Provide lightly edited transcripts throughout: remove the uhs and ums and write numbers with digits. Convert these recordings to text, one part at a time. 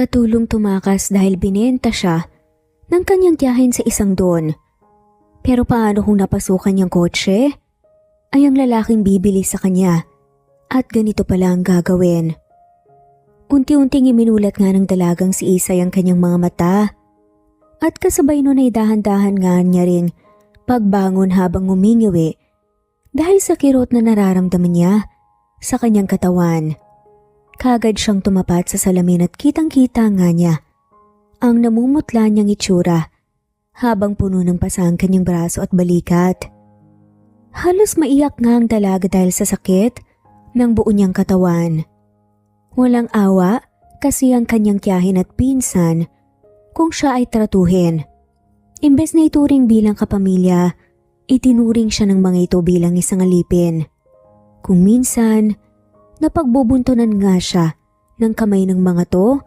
Katulong tumakas dahil binenta siya ng kanyang tiyahin sa isang don. Pero paano kung napasukan niyang kotse? Ay ang lalaking bibili sa kanya at ganito pala ang gagawin. Unti-unting iminulat nga ng dalagang si Isay ang kanyang mga mata at kasabay nun ay dahan-dahan nga niya ring pagbangon habang umingiwi dahil sa kirot na nararamdaman niya sa kanyang katawan. Kagad siyang tumapat sa salamin at kitang-kita nga niya ang namumutla niyang itsura habang puno ng pasa ang kanyang braso at balikat. Halos maiyak nga ang dalaga dahil sa sakit ng buo niyang katawan. Walang awa kasi ang kanyang tiyahin at pinsan kung siya ay tratuhin. Imbes na ituring bilang kapamilya, itinuring siya ng mga ito bilang isang alipin. Kung minsan, napagbubuntunan nga siya ng kamay ng mga to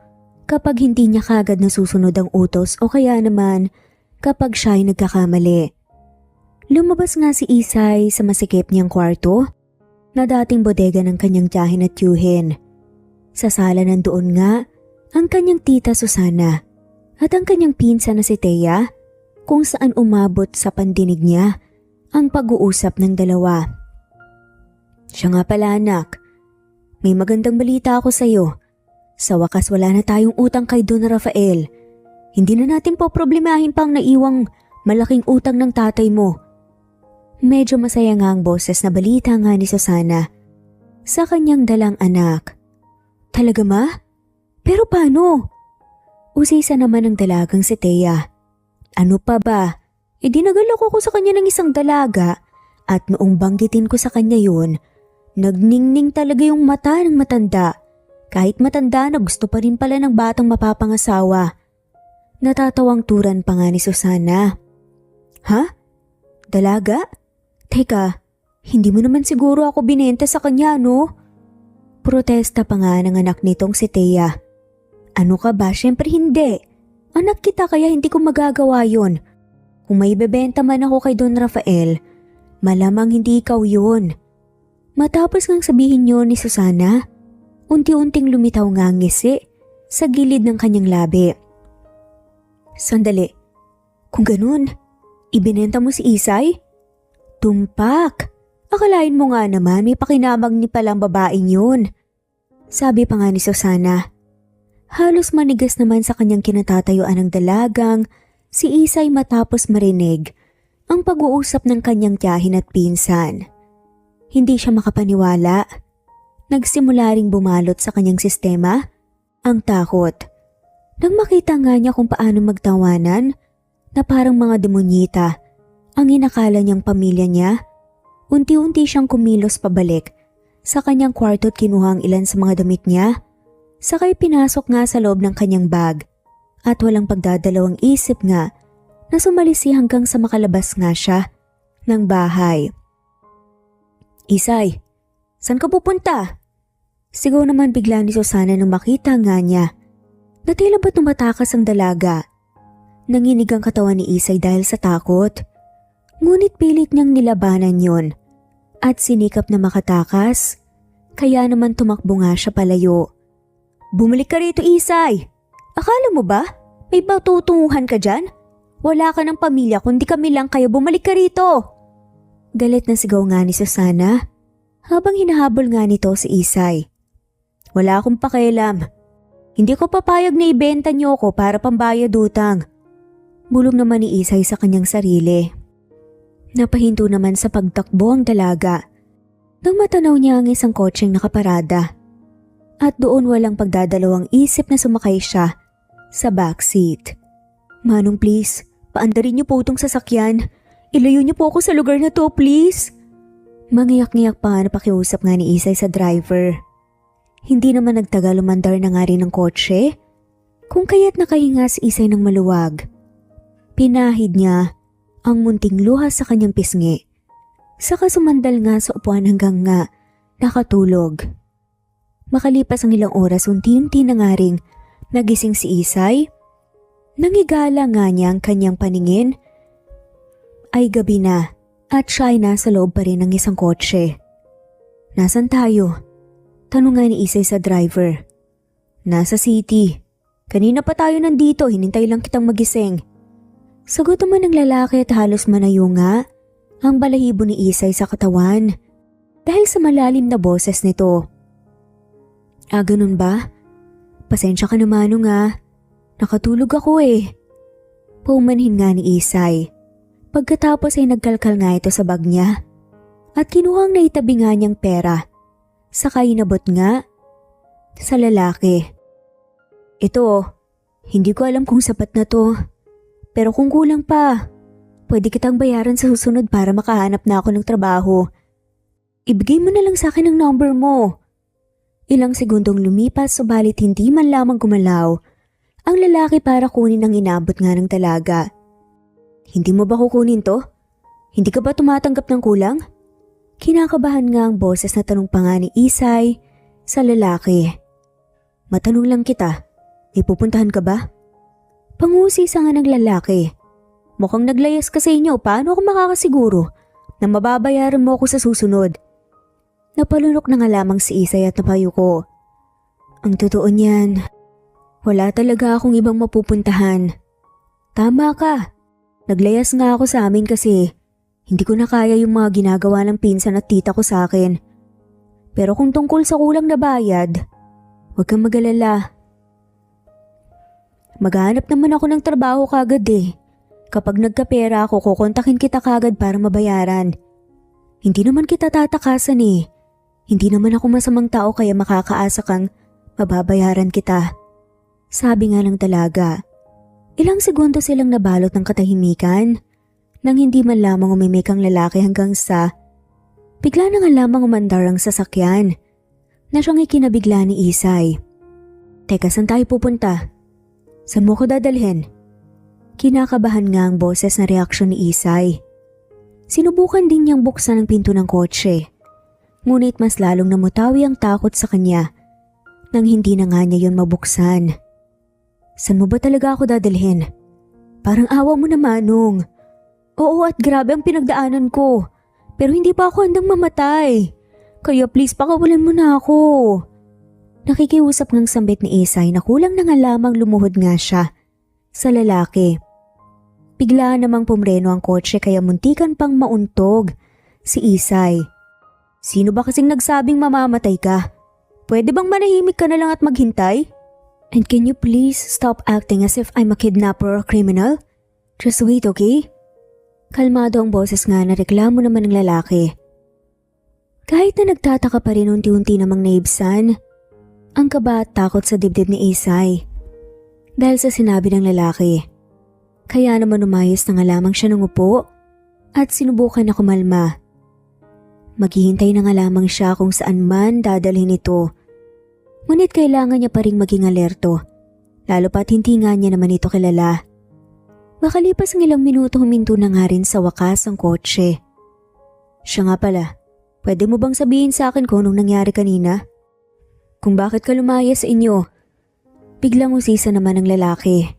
kapag hindi niya kagad nasusunod ang utos o kaya naman kapag siya ay nagkakamali. Lumabas nga si Isay sa masikip niyang kwarto na dating bodega ng kanyang tiyahin at tiyuhin. Sa sala nandoon nga ang kanyang tita Susana at ang kanyang pinsan na si Thea kung saan umabot sa pandinig niya ang pag-uusap ng dalawa. Siya nga pala anak, may magandang balita ako sa iyo. Sa wakas wala na tayong utang kay Don Rafael. Hindi na natin po problemahin pang naiwang malaking utang ng tatay mo. Medyo masaya nga ang boses na balita nga ni Susana sa kanyang dalang anak. Talaga ma? Pero paano? Usisa naman ang dalagang si Thea. Ano pa ba? Dinagalak ko sa kanya ng isang dalaga at noong banggitin ko sa kanya yun, nagningning talaga yung mata ng matanda. Kahit matanda na gusto pa rin pala ng batang mapapangasawa. Natatawang turan pa nga ni Susana. Ha? Dalaga? Teka, hindi mo naman siguro ako binenta sa kanya, no? Protesta pa nga ng anak nitong si Thea. Ano ka ba? Siyempre hindi. Anak kita kaya hindi ko magagawa yon. Kung may bebenta man ako kay Don Rafael, malamang hindi ikaw yun. Matapos ngang sabihin yun ni Susana, unti-unting lumitaw nga ang ngisi sa gilid ng kanyang labi. Sandali, kung ganun, ibinenta mo si Isay? Tumpak! Akalain mo nga naman may pakinabang ni palang babaeng yun. Sabi pa nga ni Susana. Halos manigas naman sa kanyang kinatatayuan ng dalagang si Isay matapos marinig ang pag-uusap ng kanyang tiyahin at pinsan. Hindi siya makapaniwala. Nagsimula ring bumalot sa kanyang sistema ang takot. Nang makita nga niya kung paano magtawanan na parang mga demonyita ang inakala niyang pamilya niya, unti-unti siyang kumilos pabalik sa kanyang kwarto at kinuha ang ilan sa mga damit niya. Sakay pinasok nga sa loob ng kanyang bag at walang pagdadalawang isip nga na sumalisi hanggang sa makalabas nga siya ng bahay. Isay, saan ka pupunta? Sigaw naman bigla ni Susana nang makita nga niya na tila ba tumatakas ang dalaga. Nanginig ang katawan ni Isay dahil sa takot. Ngunit pilit niyang nilabanan yon at sinikap na makatakas, kaya naman tumakbo nga siya palayo. Bumalik ka rito, Isay! Akala mo ba may patutunguhan ka dyan? Wala ka ng pamilya kundi kami lang kaya bumalik ka rito! Galit na sigaw nga ni Susana habang hinahabol nga nito si Isay. Wala akong pakialam. Hindi ko papayag na ibenta niyo ko para pambayad utang. Bulong naman ni Isay sa kanyang sarili. Napahinto naman sa pagtakbo ang dalaga nang matanaw niya ang isang kotseng nakaparada at doon walang pagdadalawang isip na sumakay siya sa backseat. Manong please, paandarin niyo po itong sasakyan. Ilayo niyo po ako sa lugar na to please. Mangiyak-ngiyak pa nga napakiusap nga ni Isay sa driver. Hindi naman nagtagal umandar na nga rin ng kotse kung kaya't nakahinga si Isay ng maluwag. Pinahid niya ang munting luha sa kanyang pisngi. Saka sumandal nga sa upuan hanggang nga nakatulog. Makalipas ang ilang oras, unti-unti na nga ring nagising si Isay. Nangigala nga niya ang kanyang paningin. Ay gabi na at siya ay nasa loob pa rin ng isang kotse. Nasaan tayo? Tanong nga ni Isay sa driver. Nasa city. Kanina pa tayo nandito, hinintay lang kitang magising. Sagot naman ng lalaki at halos manayunga ang balahibo ni Isay sa katawan dahil sa malalim na boses nito. Ganun ba? Pasensya ka naman nga. Nakatulog ako eh. Paumanhin nga ni Isay. Pagkatapos ay nagkalkal nga ito sa bag niya at kinuhang naitabi nga niyang pera. Saka inabot nga sa lalaki. Ito, hindi ko alam kung sapat na to. Pero kung kulang pa, pwede kitang bayaran sa susunod para makahanap na ako ng trabaho. Ibigay mo na lang sa akin ang number mo. Ilang segundong lumipas subalit hindi man lamang gumalaw ang lalaki para kunin ang inabot nga ng dalaga. Hindi mo ba kukunin to? Hindi ka ba tumatanggap ng kulang? Kinakabahan nga ang boses na tanong pa nga ni Isay sa lalaki. Matanong lang kita, may pupuntahan ka ba? Pangusisa nga ng lalaki. Mukhang naglayas ka sa inyo, paano ako makakasiguro na mababayaran mo ako sa susunod? Napalunok na nga lamang si Isay at napayuko. Ang totoo niyan, wala talaga akong ibang mapupuntahan. Tama ka, naglayas nga ako sa amin kasi hindi ko na kaya yung mga ginagawa ng pinsan at tita ko sa akin. Pero kung tungkol sa kulang na bayad, huwag kang mag-alala. Maghahanap naman ako ng trabaho kagad eh. Kapag nagkapera ako, kukontakin kita kagad para mabayaran. Hindi naman kita tatakasan eh. Hindi naman ako masamang tao kaya makakaasa kang mababayaran kita. Sabi nga ng dalaga. Ilang segundo silang nabalot ng katahimikan nang hindi man lamang umimik ang lalaki hanggang sa bigla na nga lamang umandar ang sasakyan na siyang ikinabigla ni Isay. Teka, saan tayo pupunta? Saan mo ko dadalhin? Kinakabahan nga ang boses na reaksyon ni Isay. Sinubukan din niyang buksan ang pinto ng kotse. Ngunit mas lalong namutawi ang takot sa kanya nang hindi na nga niya yun mabuksan. Saan mo ba talaga ako dadalhin? Parang awa mo na, Manong. Oo, at grabe ang pinagdaanan ko. Pero hindi pa ako handang mamatay. Kaya please pakawalan mo na ako. Nakikiusap ngang sambit ni Isay na kulang na nga lamang lumuhod nga siya sa lalaki. Bigla namang pumreno ang kotse kaya muntikan pang mauntog si Isay. Sino ba kasing nagsabing mamamatay ka? Pwede bang manahimik ka na lang at maghintay? And can you please stop acting as if I'm a kidnapper or a criminal? Just wait, okay? Kalmado ang boses nga na reklamo naman ng lalaki. Kahit na nagtataka pa rin unti-unti namang naibsan ang kaba at takot sa dibdib ni Isay dahil sa sinabi ng lalaki. Kaya naman umayos na nga lamang siya ng upo at sinubukan na kumalma. Maghihintay na nga lamang siya kung saan man dadalhin ito. Ngunit kailangan niya pa ring maging alerto, lalo pat hindi nga niya naman ito kilala. Makalipas ng ilang minuto huminto na nga rin sa wakas ang kotse. Siya nga pala, pwede mo bang sabihin sa akin kung anong nangyari kanina? Kung bakit ka lumaya sa inyo? Biglang usisa naman ang lalaki.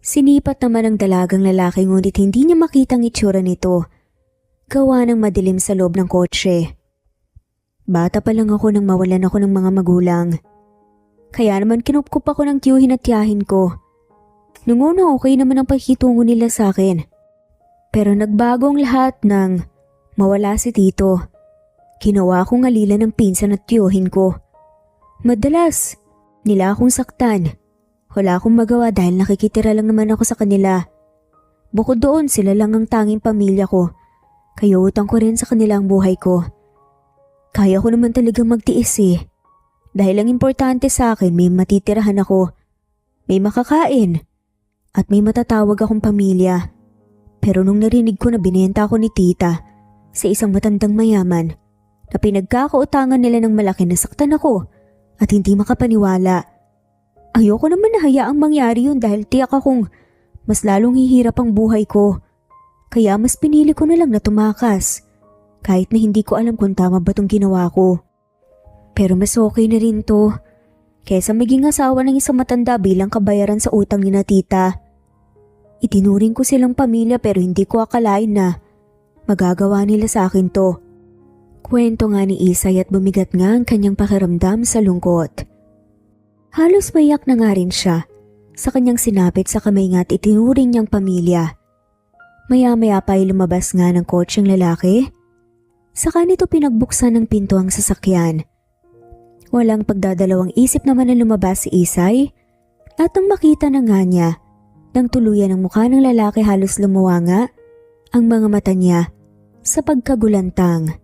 Sinipat naman ang dalagang lalaki ngunit hindi niya makita ang itsura nito. Gawa ng madilim sa loob ng kotse. Bata pa lang ako nang mawalan ako ng mga magulang. Kaya naman kinupkup ako ng tiyuhin at tiyahin ko. Nung una okay naman ang pakikitungo nila sa akin. Pero nagbago ang lahat nang mawala si tito. Ginawa akong alila ng pinsan at tiyuhin ko. Madalas, nila akong saktan. Wala akong magawa dahil nakikitira lang naman ako sa kanila. Bukod doon sila lang ang tanging pamilya ko. Kaya utang ko rin sa kanila ang buhay ko. Kaya ko naman talagang magtiis eh. Dahil ang importante sa akin may matitirahan ako. May makakain. At may matatawag akong pamilya. Pero nung narinig ko na binenta ako ni tita sa isang matandang mayaman na pinagkakautangan nila ng malaki, nasaktan ako at hindi makapaniwala. Ayoko naman na hayaang mangyari yun dahil tiyak akong mas lalong hihirap ang buhay ko. Kaya mas pinili ko na lang na tumakas. Kahit na hindi ko alam kung tama ba tong ginawa ko. Pero mas okay na rin to. Kesa maging asawa ng isang matanda bilang kabayaran sa utang ni na tita. Itinuring ko silang pamilya pero hindi ko akalain na magagawa nila sa akin to. Kwento nga ni Isay at bumigat nga ang kanyang pakiramdam sa lungkot. Halos maiyak na nga rin siya sa kanyang sinapit sa kamay nga at itinuring niyang pamilya. Maya-maya pa ay lumabas nga ng kotseng lalaki. Saka nito pinagbuksan ng pinto ang sasakyan. Walang pagdadalawang isip naman na lumabas si Isay at nang makita na nga niya nang tuluyan ang mukha ng lalaki halos lumuwa nga ang mga mata niya sa pagkagulantang.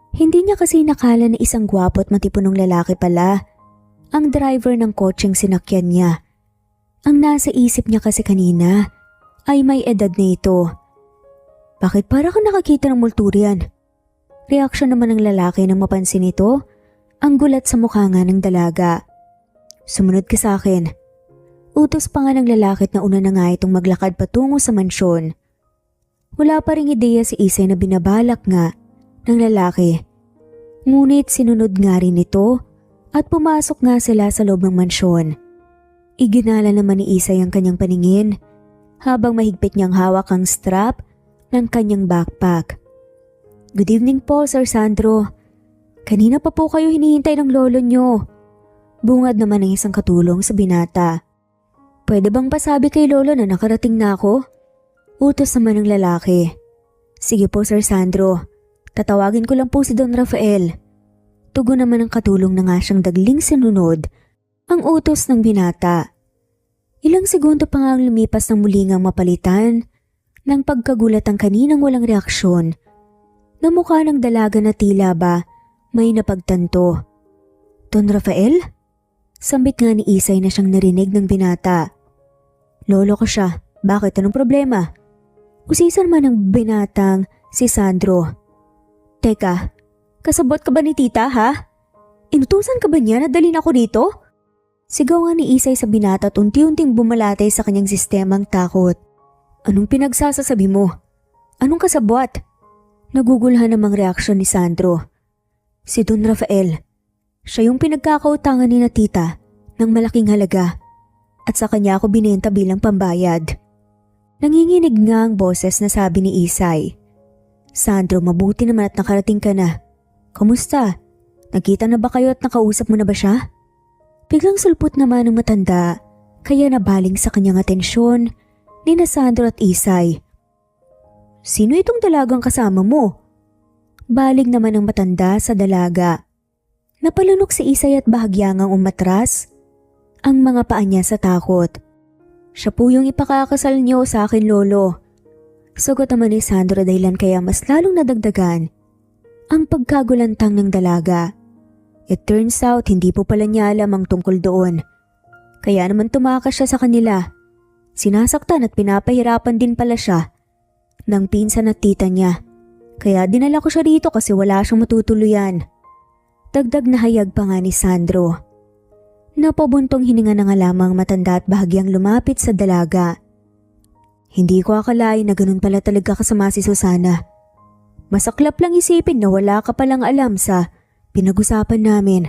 Hindi niya kasi nakala na isang gwapo at matipunong lalaki pala ang driver ng kotseng sinakyan niya. Ang nasa isip niya kasi kanina ay may edad na ito. Bakit para kang nakakita ng multurian? Reaksyon naman ng lalaki nang mapansin ito, ang gulat sa mukha nga ng dalaga. Sumunod ka sa akin. Utos pa nga ng lalaki at nauna na nga itong maglakad patungo sa mansyon. Wala pa ring ideya si Isay na binabalak nga ng lalaki. Ngunit sinunod nga rin ito at pumasok nga sila sa loob ng mansyon. Iginala naman ni Isay ang kanyang paningin habang mahigpit niyang hawak ang strap ng kanyang backpack. Good evening po, Sir Sandro. Kanina pa po kayo hinihintay ng lolo nyo. Bungad naman ng isang katulong sa binata. Pwede bang pasabi kay lolo na nakarating na ako? Utos naman ng lalaki. Sige po, Sir Sandro. Tatawagin ko lang po si Don Rafael. Tugon naman ng katulong na nga siyang dagling sinunod ang utos ng binata. Ilang segundo pa nga ang lumipas ng muli ngang mapalitan ng pagkagulat ang kaninang walang reaksyon na mukha ng dalaga na tila ba may napagtanto. Don Rafael? Sambit nga ni Isay na siyang narinig ng binata. Lolo ko siya. Bakit? Anong problema? Usisan man ng binatang si Sandro. Teka, kasabot ka ba ni tita ha? Inutusan ka ba niya na dalhin ako dito? Sigaw nga ni Isay sa binata at unti-unting bumalatay sa kanyang sistemang takot. Anong pinagsasasabi mo? Anong kasabot? Nagugulhan namang reaksyon ni Sandro. Si Don Rafael. Siya yung pinagkakautangan ni na tita ng malaking halaga at sa kanya ako binenta bilang pambayad. Nanginginig nga ang boses na sabi ni Isay. Sandro, mabuti naman at nakarating ka na. Kamusta? Nagkita na ba kayo at nakausap mo na ba siya? Biglang sulpot naman ng matanda kaya nabaling sa kanyang atensyon ni na Sandro at Isay. Sino itong dalagang kasama mo? Baling naman ng matanda sa dalaga. Napalunok si Isay at bahagyang umatras ang mga paa niya sa takot. Siya po yung ipakakasal niyo sa akin, lolo. Sagot naman ni Sandro dahilan kaya mas lalong nadagdagan ang pagkagulantang ng dalaga. It turns out hindi po pala niya alam ang tungkol doon. Kaya naman tumakas siya sa kanila. Sinasaktan at pinapahirapan din pala siya ng pinsan at tita niya. Kaya dinala ko siya rito kasi wala siyang matutuluyan. Dagdag na hayag pa nga ni Sandro. Napabuntong hininga na nga lamang matanda at bahagyang lumapit sa dalaga. Hindi ko akalain na ganun pala talaga kasama si Susana. Masaklap lang isipin na wala ka palang alam sa pinag-usapan namin.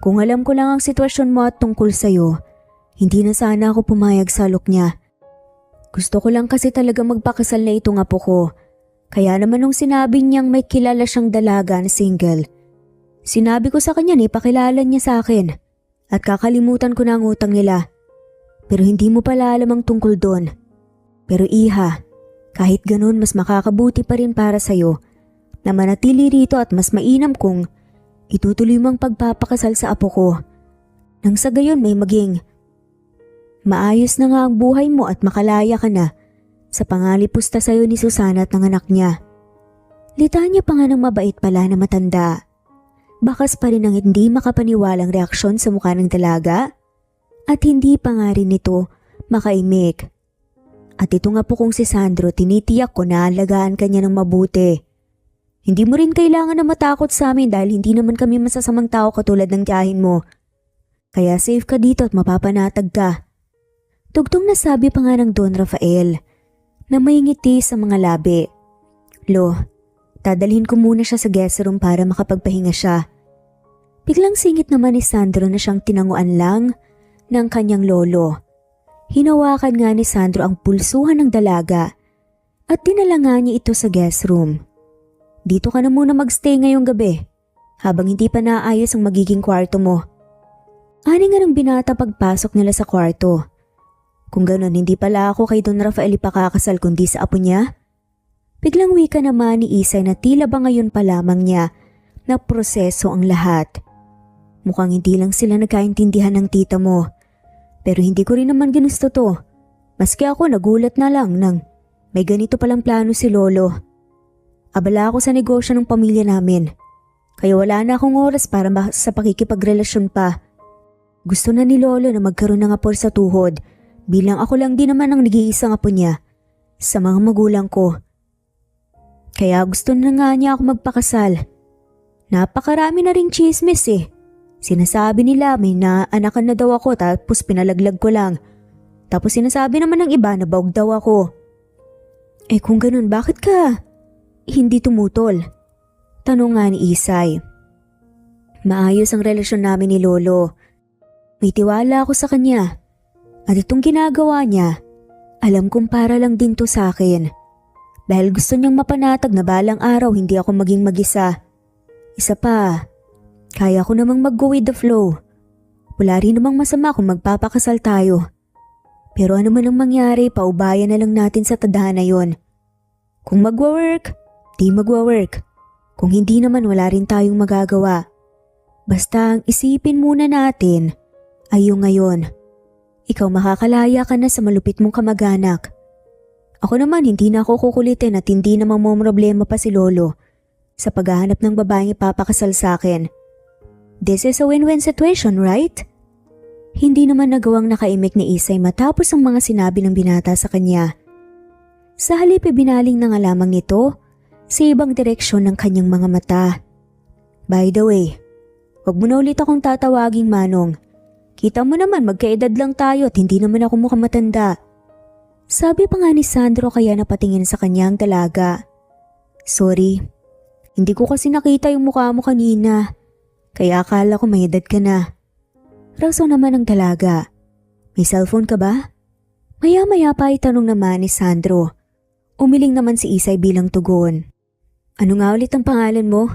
Kung alam ko lang ang sitwasyon mo at tungkol sa'yo, hindi na sana ako pumayag sa alok niya. Gusto ko lang kasi talaga magpakasal na itong apo ko. Kaya naman nung sinabi niyang may kilala siyang dalaga na single, sinabi ko sa kanya na ipakilala niya sa akin at kakalimutan ko na ang utang nila. Pero hindi mo pala alam ang tungkol doon. Pero iha, kahit ganun mas makakabuti pa rin para sa'yo na manatili rito at mas mainam kung itutuloy mo ang pagpapakasal sa apo ko. Nang sa gayon may maging maayos na nga ang buhay mo at makalaya ka na sa pangalipusta sa'yo ni Susana at ng anak niya. Litanya pa nga ng mabait pala na matanda. Bakas pa rin ang hindi makapaniwalang reaksyon sa mukha ng dalaga at hindi pa nga rin ito makaimik. At ito nga po kung si Sandro, tinitiyak ko na alagaan ka niya ng mabuti. Hindi mo rin kailangan na matakot sa amin dahil hindi naman kami masasamang tao katulad ng tiyahin mo. Kaya safe ka dito at mapapanatag ka. Tugtong na sabi pa nga ng Don Rafael na may ngiti sa mga labi. Lo, dadalhin ko muna siya sa guest room para makapagpahinga siya. Biglang singit naman ni Sandro na siyang tinanguan lang ng kanyang lolo. Hinawakan nga ni Sandro ang pulsuhan ng dalaga at dinala nga niya ito sa guest room. Dito ka na muna magstay ngayong gabi habang hindi pa naayos ang magiging kwarto mo. Ani nga ng binata pagpasok nila sa kwarto. Kung ganun, hindi pala ako kay Don Rafael ipakakasal kundi sa apo niya. Biglang wika naman ni Isay na tila ba ngayon pa lamang niya na proseso ang lahat. Mukhang hindi lang sila nagkaintindihan ng tita mo. Pero hindi ko rin naman ginusto to. Maski ako nagulat na lang nang may ganito palang plano si Lolo. Abala ako sa negosyo ng pamilya namin. Kaya wala na akong oras para sa pakikipagrelasyon pa. Gusto na ni Lolo na magkaroon ng apo sa tuhod. Bilang ako lang din naman ang nag-iisang apo niya sa mga magulang ko. Kaya gusto na nga niya ako magpakasal. Napakarami na ring chismis eh. Sinasabi nila may naanakan na daw ako tapos pinalaglag ko lang. Tapos sinasabi naman ng iba na baog daw ako. Eh kung ganun, bakit ka hindi tumutol? Tanong nga ni Isay. Maayos ang relasyon namin ni Lolo. May tiwala ako sa kanya. At itong ginagawa niya, alam kong para lang din to sa akin. Dahil gusto niyang mapanatag na balang araw hindi ako maging mag-isa. Isa pa, kaya ko namang mag-go with the flow. Wala rin namang masama kung magpapakasal tayo. Pero ano man ang mangyari, paubayan na lang natin sa tadhana yon. Kung magwa-work, di magwa-work. Kung hindi naman wala rin tayong magagawa. Basta ang isipin muna natin ay yung ngayon. Ikaw makakalaya ka na sa malupit mong kamag-anak. Ako naman hindi na ako kukulitin at hindi na mamomroblema pa si Lolo sa paghahanap ng babaeng ipapakasal sa akin. This is a win-win situation, right? Hindi naman nagawang nakaimik ni Isay matapos ang mga sinabi ng binata sa kanya. Sa halip binaling na nga lamang nito sa ibang direksyon ng kanyang mga mata. By the way, wag mo na ulit akong tatawaging Manong. Kita mo naman magkaedad lang tayo at hindi naman ako mukhang matanda. Sabi pa nga ni Sandro kaya napatingin sa kanyang dalaga. Sorry, hindi ko kasi nakita yung mukha mo kanina. Kaya akala ko may edad ka na. Rason naman ang dalaga. May cellphone ka ba? Maya-maya pa itanong naman ni Sandro. Umiling naman si Isay bilang tugon. Ano nga ulit ang pangalan mo?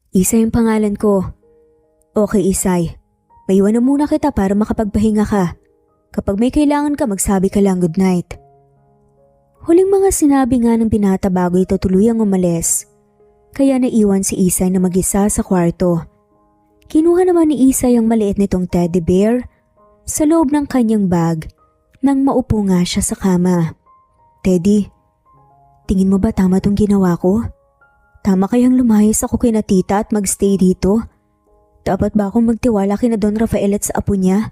Isay ang pangalan ko. Okay Isay. Maiwan na muna kita para makapagpahinga ka. Kapag may kailangan ka magsabi ka lang good night. Huling mga sinabi nga ng binata bago ito tuluyang umalis. Kaya naiwan si Isay na mag-isa sa kwarto. Kinuha naman ni Isay ang maliit nitong teddy bear sa loob ng kanyang bag nang maupo nga siya sa kama. Teddy, tingin mo ba tama tong ginawa ko? Tama kayang lumayas ako kina tita at magstay dito? Dapat ba akong magtiwala kina Don Rafael at sa apo niya?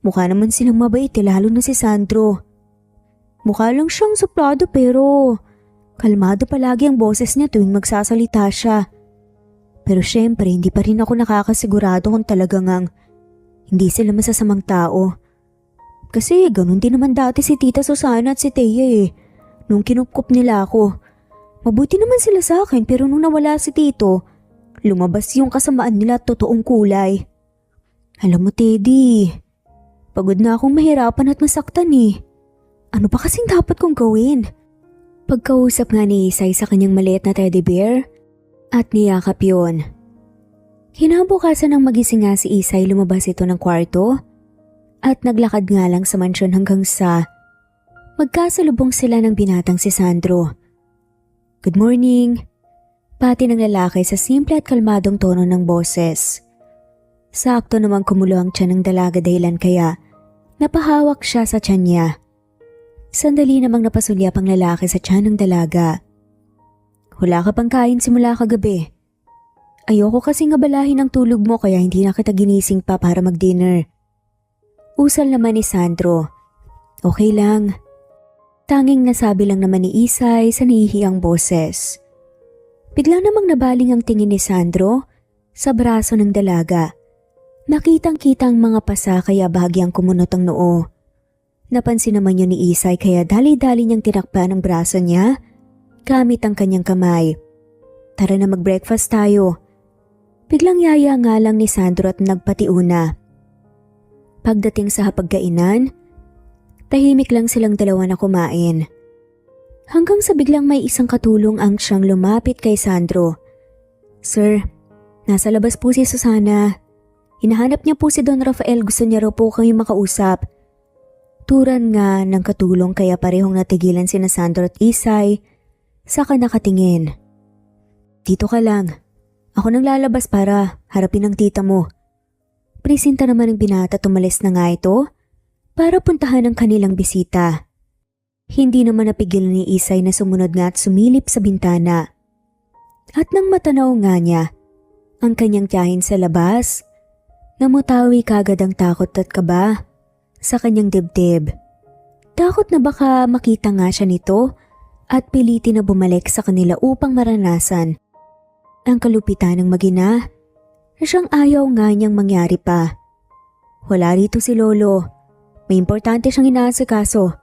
Mukha naman silang mabait lalo na si Sandro. Mukha lang siyang suplado pero kalmado palagi ang boses niya tuwing magsasalita siya. Pero syempre hindi pa rin ako nakakasigurado kung talagang hindi sila masasamang tao. Kasi ganun din naman dati si Tita Susana at si Thea eh. Nung kinupkup nila ako. Mabuti naman sila sa akin pero nung nawala si Tito, lumabas yung kasamaan nila at totoong kulay. Alam mo Teddy, pagod na akong mahirapan at masaktan eh. Ano pa kasing dapat kong gawin? Pagkausap nga ni Isay sa kanyang maliit na teddy bear at niyakap yun. Kinabukasan ng magising nga si Isay lumabas ito ng kwarto at naglakad nga lang sa mansyon hanggang sa magkasalubong sila ng binatang si Sandro. Good morning. Pati ng lalaki sa simple at kalmadong tono ng boses. Sakto namang kumulo ang tiyan ng dalaga dahilan kaya napahawak siya sa tiyan niya. Sandali namang napasulyap ang lalaki sa tiyan ng dalaga. Wala ka pang kain simula kagabi. Ayoko kasing abalahin ang tulog mo kaya hindi na kita ginising pa para mag-dinner. Usal naman ni Sandro. Okay lang. Tanging nasabi lang naman ni Isay sa nahihiyang boses. Bigla namang nabaling ang tingin ni Sandro sa braso ng dalaga. Nakitang-kita ang mga pasa kaya bahagyang kumunot ang noo. Napansin naman yun ni Isay kaya dali-dali niyang tinakpan ang braso niya gamit ang kanyang kamay. Tara na mag-breakfast tayo. Biglang yaya nga lang ni Sandro at nagpatiuna. Pagdating sa hapagkainan, tahimik lang silang dalawa na kumain. Hanggang sa biglang may isang katulong ang siyang lumapit kay Sandro. Sir, nasa labas po si Susana. Hinahanap niya po si Don Rafael, gusto niya raw po kayo makausap. Turan nga ng katulong kaya parehong natigilan sina Sandro at Isay, saka nakatingin. Dito ka lang. Ako nang lalabas para harapin ang tita mo. Presinta naman ng binata, tumalis na nga ito para puntahan ang kanilang bisita. Hindi naman napigil ni Isay na sumunod nga at sumilip sa bintana. At nang matanaw nga niya ang kanyang tiyahin sa labas, namutawi kagad ang takot at kaba sa kanyang dibdib. Takot na baka makita nga siya nito at pilitin na bumalik sa kanila upang maranasan ang kalupitan ng magina na siyang ayaw nga niyang mangyari pa. Wala rito si Lolo. May importante siyang inaasikaso.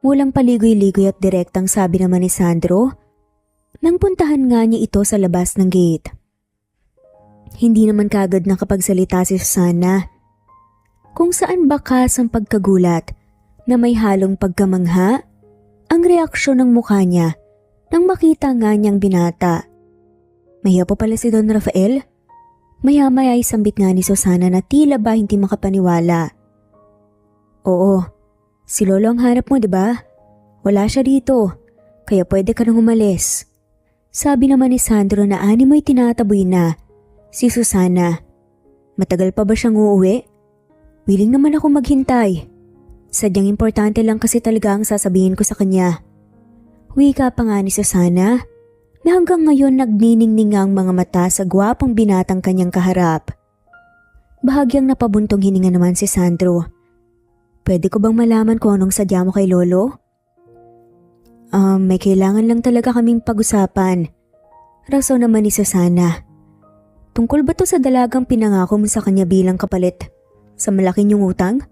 Walang paligoy-ligoy at direktang sabi naman ni Sandro nang puntahan nga niya ito sa labas ng gate. Hindi naman kagad nakapagsalita si Susana. Kung saan bakas ang pagkagulat na may halong pagkamangha ang reaksyon ng mukha niya nang makita nga niyang binata. Mahiya po pala si Don Rafael. Maya-maya ay sambit nga ni Susana na tila ba hindi makapaniwala. Oo, si Lolo ang hanap mo, diba? Wala siya dito, kaya pwede ka nang umalis. Sabi naman ni Sandro na animo'y tinataboy na si Susana. Matagal pa ba siyang uuwi? Willing naman ako maghintay. Sadyang importante lang kasi talaga ang sasabihin ko sa kanya. Wika pa nga ni Susana na hanggang ngayon nagniningning ang mga mata sa gwapong binatang kanyang kaharap. Bahagyang napabuntong hininga naman si Sandro. Pwede ko bang malaman kung anong sadya mo kay Lolo? May kailangan lang talaga kaming pag-usapan. Rason naman ni Susana. Tungkol ba to sa dalagang pinangako mo sa kanya bilang kapalit sa malaki niyong utang?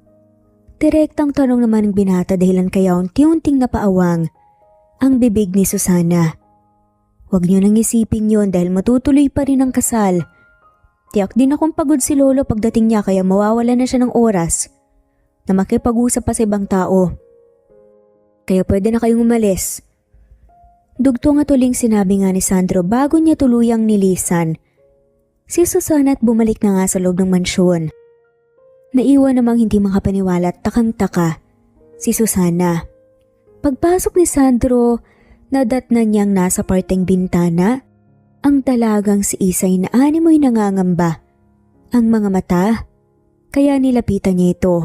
Direktang tanong naman ng binata dahilan kaya unti-unting napaawang ang bibig ni Susana. Huwag niyo nang isipin yon dahil matutuloy pa rin ang kasal. Tiyak din akong pagod si Lolo pagdating niya kaya mawawala na siya ng oras na makipag-usap pa sa ibang tao. Kaya pwede na kayong umalis. Dugtong at uling sinabi nga ni Sandro bago niya tuluyang nilisan si Susana at bumalik na nga sa loob ng mansyon. Naiwan namang hindi makapaniwala at takang-taka si Susana. Pagpasok ni Sandro, nadatnan niyang nasa parteng bintana ang dalagang si Isay na animoy nangangamba ang mga mata, kaya nilapitan niya ito.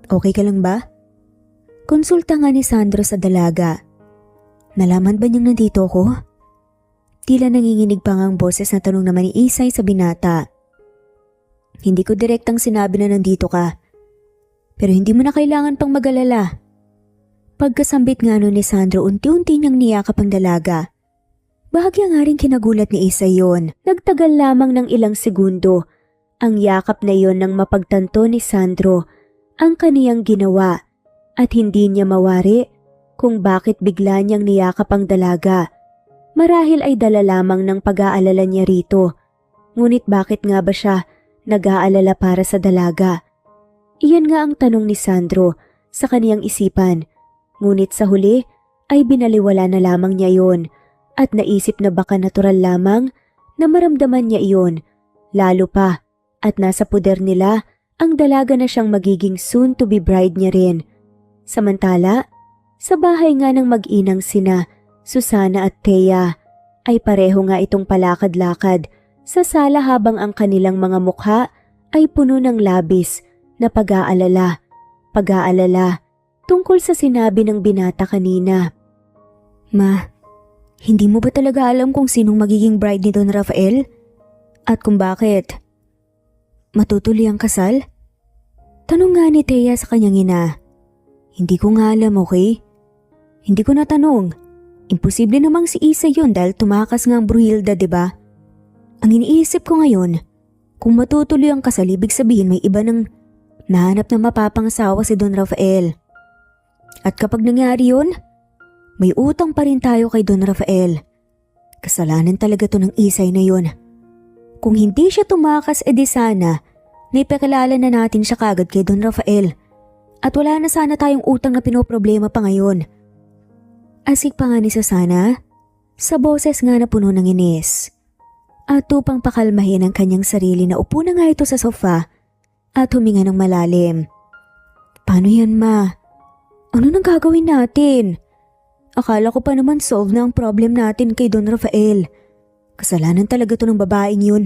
Okay ka lang ba? Konsulta nga ni Sandro sa dalaga. Nalaman ba niyang nandito ako? Tila nanginginig pa nga ang boses na tanong naman ni Isay sa binata. Hindi ko direktang sinabi na nandito ka. Pero hindi mo na kailangan pang mag-alala. Pagkasambit nga nun ni Sandro, unti-unti niyang niyakap ang dalaga. Bahagya nga rin kinagulat ni Isay yon. Nagtagal lamang ng ilang segundo ang yakap na yon nang mapagtanto ni Sandro ang kaniyang ginawa at hindi niya mawari kung bakit bigla niyang niyakap ang dalaga. Marahil ay dala lamang ng pag-aalala niya rito. Ngunit bakit nga ba siya nag-aalala para sa dalaga? Iyan nga ang tanong ni Sandro sa kaniyang isipan. Ngunit sa huli ay binaliwala na lamang niya iyon at naisip na baka natural lamang na maramdaman niya iyon. Lalo pa at nasa puder nila ang dalaga na siyang magiging soon-to-be bride niya rin. Samantala, sa bahay nga ng mag-inang sina Susana at Thea ay pareho nga itong palakad-lakad sa sala habang ang kanilang mga mukha ay puno ng labis na pag-aalala tungkol sa sinabi ng binata kanina. Ma, hindi mo ba talaga alam kung sinong magiging bride ni Don Rafael? At kung bakit matutuloy ang kasal? Tanong nga ni Thea sa kanyang ina. Hindi ko nga alam, okay? Hindi ko natanong. Imposible namang si Isa yon dahil tumakas nga ang Bruhilda, diba? Ang iniisip ko ngayon, kung matutuloy ang kasal, ibig sabihin may iba ng nahanap na mapapangasawa si Don Rafael. At kapag nangyari yun, may utang pa rin tayo kay Don Rafael. Kasalanan talaga to ng Isay na yun. Kung hindi siya tumakas, edi sana, naipakilala na natin siya kagad kay Don Rafael. At wala na sana tayong utang na pinoproblema pa ngayon. Asik pa nga ni Susana, sa boses nga na puno ng inis. at upang pakalmahin ang kanyang sarili na upo na nga ito sa sofa at huminga ng malalim. Paano yan, ma? Ano nang gagawin natin? Akala ko pa naman solve na ang problem natin kay Don Rafael. Kasalanan talaga to ng babaeng yun.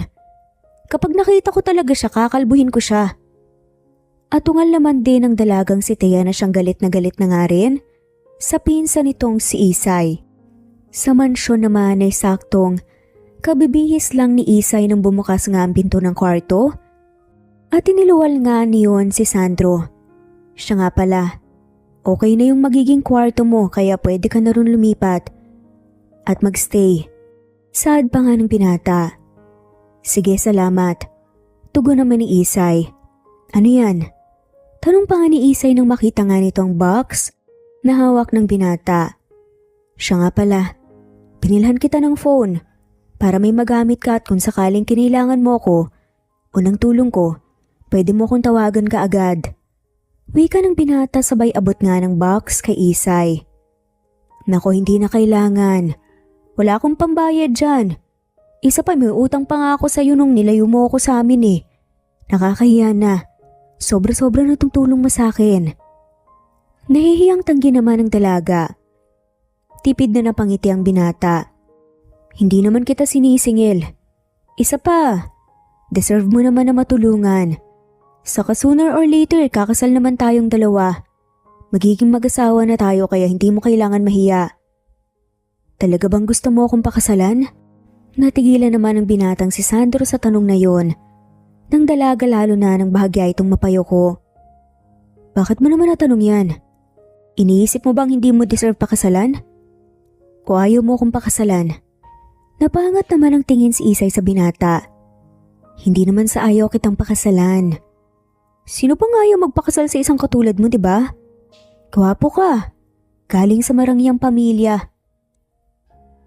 Kapag nakita ko talaga siya, kakalbuhin ko siya. At tungal naman din ang dalagang si Thea na siyang galit na nga rin sa pinsan nitong si Isay. Sa mansyon naman ay saktong kabibihis lang ni Isay nang bumukas nga ang pinto ng kwarto at iniluwal nga niyon si Sandro. Siya nga pala, okay na yung magiging kwarto mo kaya pwede ka na rin lumipat at magstay. Saad pa nga ng binata. Sige, salamat. Tugon naman ni Isay. Ano yan? Tanong pa nga ni Isay nang makita nga nito ang box na hawak ng binata. Siya nga pala, pinilhan kita ng phone para may magamit ka at kung sakaling kinailangan mo ko o ng tulong ko, pwede mo kong tawagan ka agad. Wika ng binata sabay abot nga ng box kay Isay. Nako, hindi na kailangan. Wala akong pambayad dyan. Isa pa, may utang pa nga ako sa'yo nung nilayo mo ako sa amin eh. Nakakahiya na. Sobra-sobra na itong tulong mo sa'kin. Nahihiyang tanggi naman ng dalaga. Tipid na napangiti ang binata. Hindi naman kita sinisingil. Isa pa, deserve mo naman na matulungan. Saka sooner or later, kakasal naman tayong dalawa. Magiging mag-asawa na tayo kaya hindi mo kailangan mahiya. Talaga bang gusto mo akong pakasalan? Natigilan naman ang binatang si Sandro sa tanong na yon. Nang dalaga lalo na nang bahagya itong mapayo ko. Bakit mo naman natanong yan? Iniisip mo bang hindi mo deserve pakasalan? O ayaw mo akong pakasalan? Napangat naman ang tingin si Isay sa binata. Hindi naman sa ayaw kitang pakasalan. Sino pang ayaw magpakasal sa isang katulad mo, diba? Gwapo ka. Galing sa marangyang pamilya.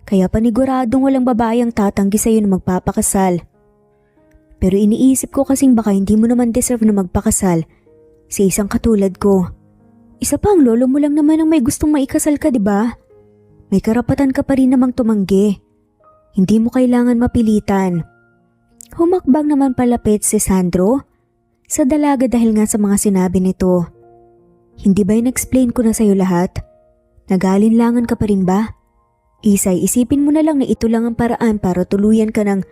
Kaya paniguradong walang babae ang tatanggi sa'yo na magpapakasal. Pero iniisip ko kasing baka hindi mo naman deserve na magpakasal sa isang katulad ko. Isa pa, ang lolo mo lang naman ang may gustong maikasal ka, diba? May karapatan ka pa rin namang tumanggi. Hindi mo kailangan mapilitan. Humakbang naman palapit si Sandro sa dalaga dahil nga sa mga sinabi nito. Hindi ba in-explain ko na sa'yo lahat? Nag-aalinlangan ka pa rin ba? Isay, isipin mo na lang na ito lang ang paraan para tuluyan ka ng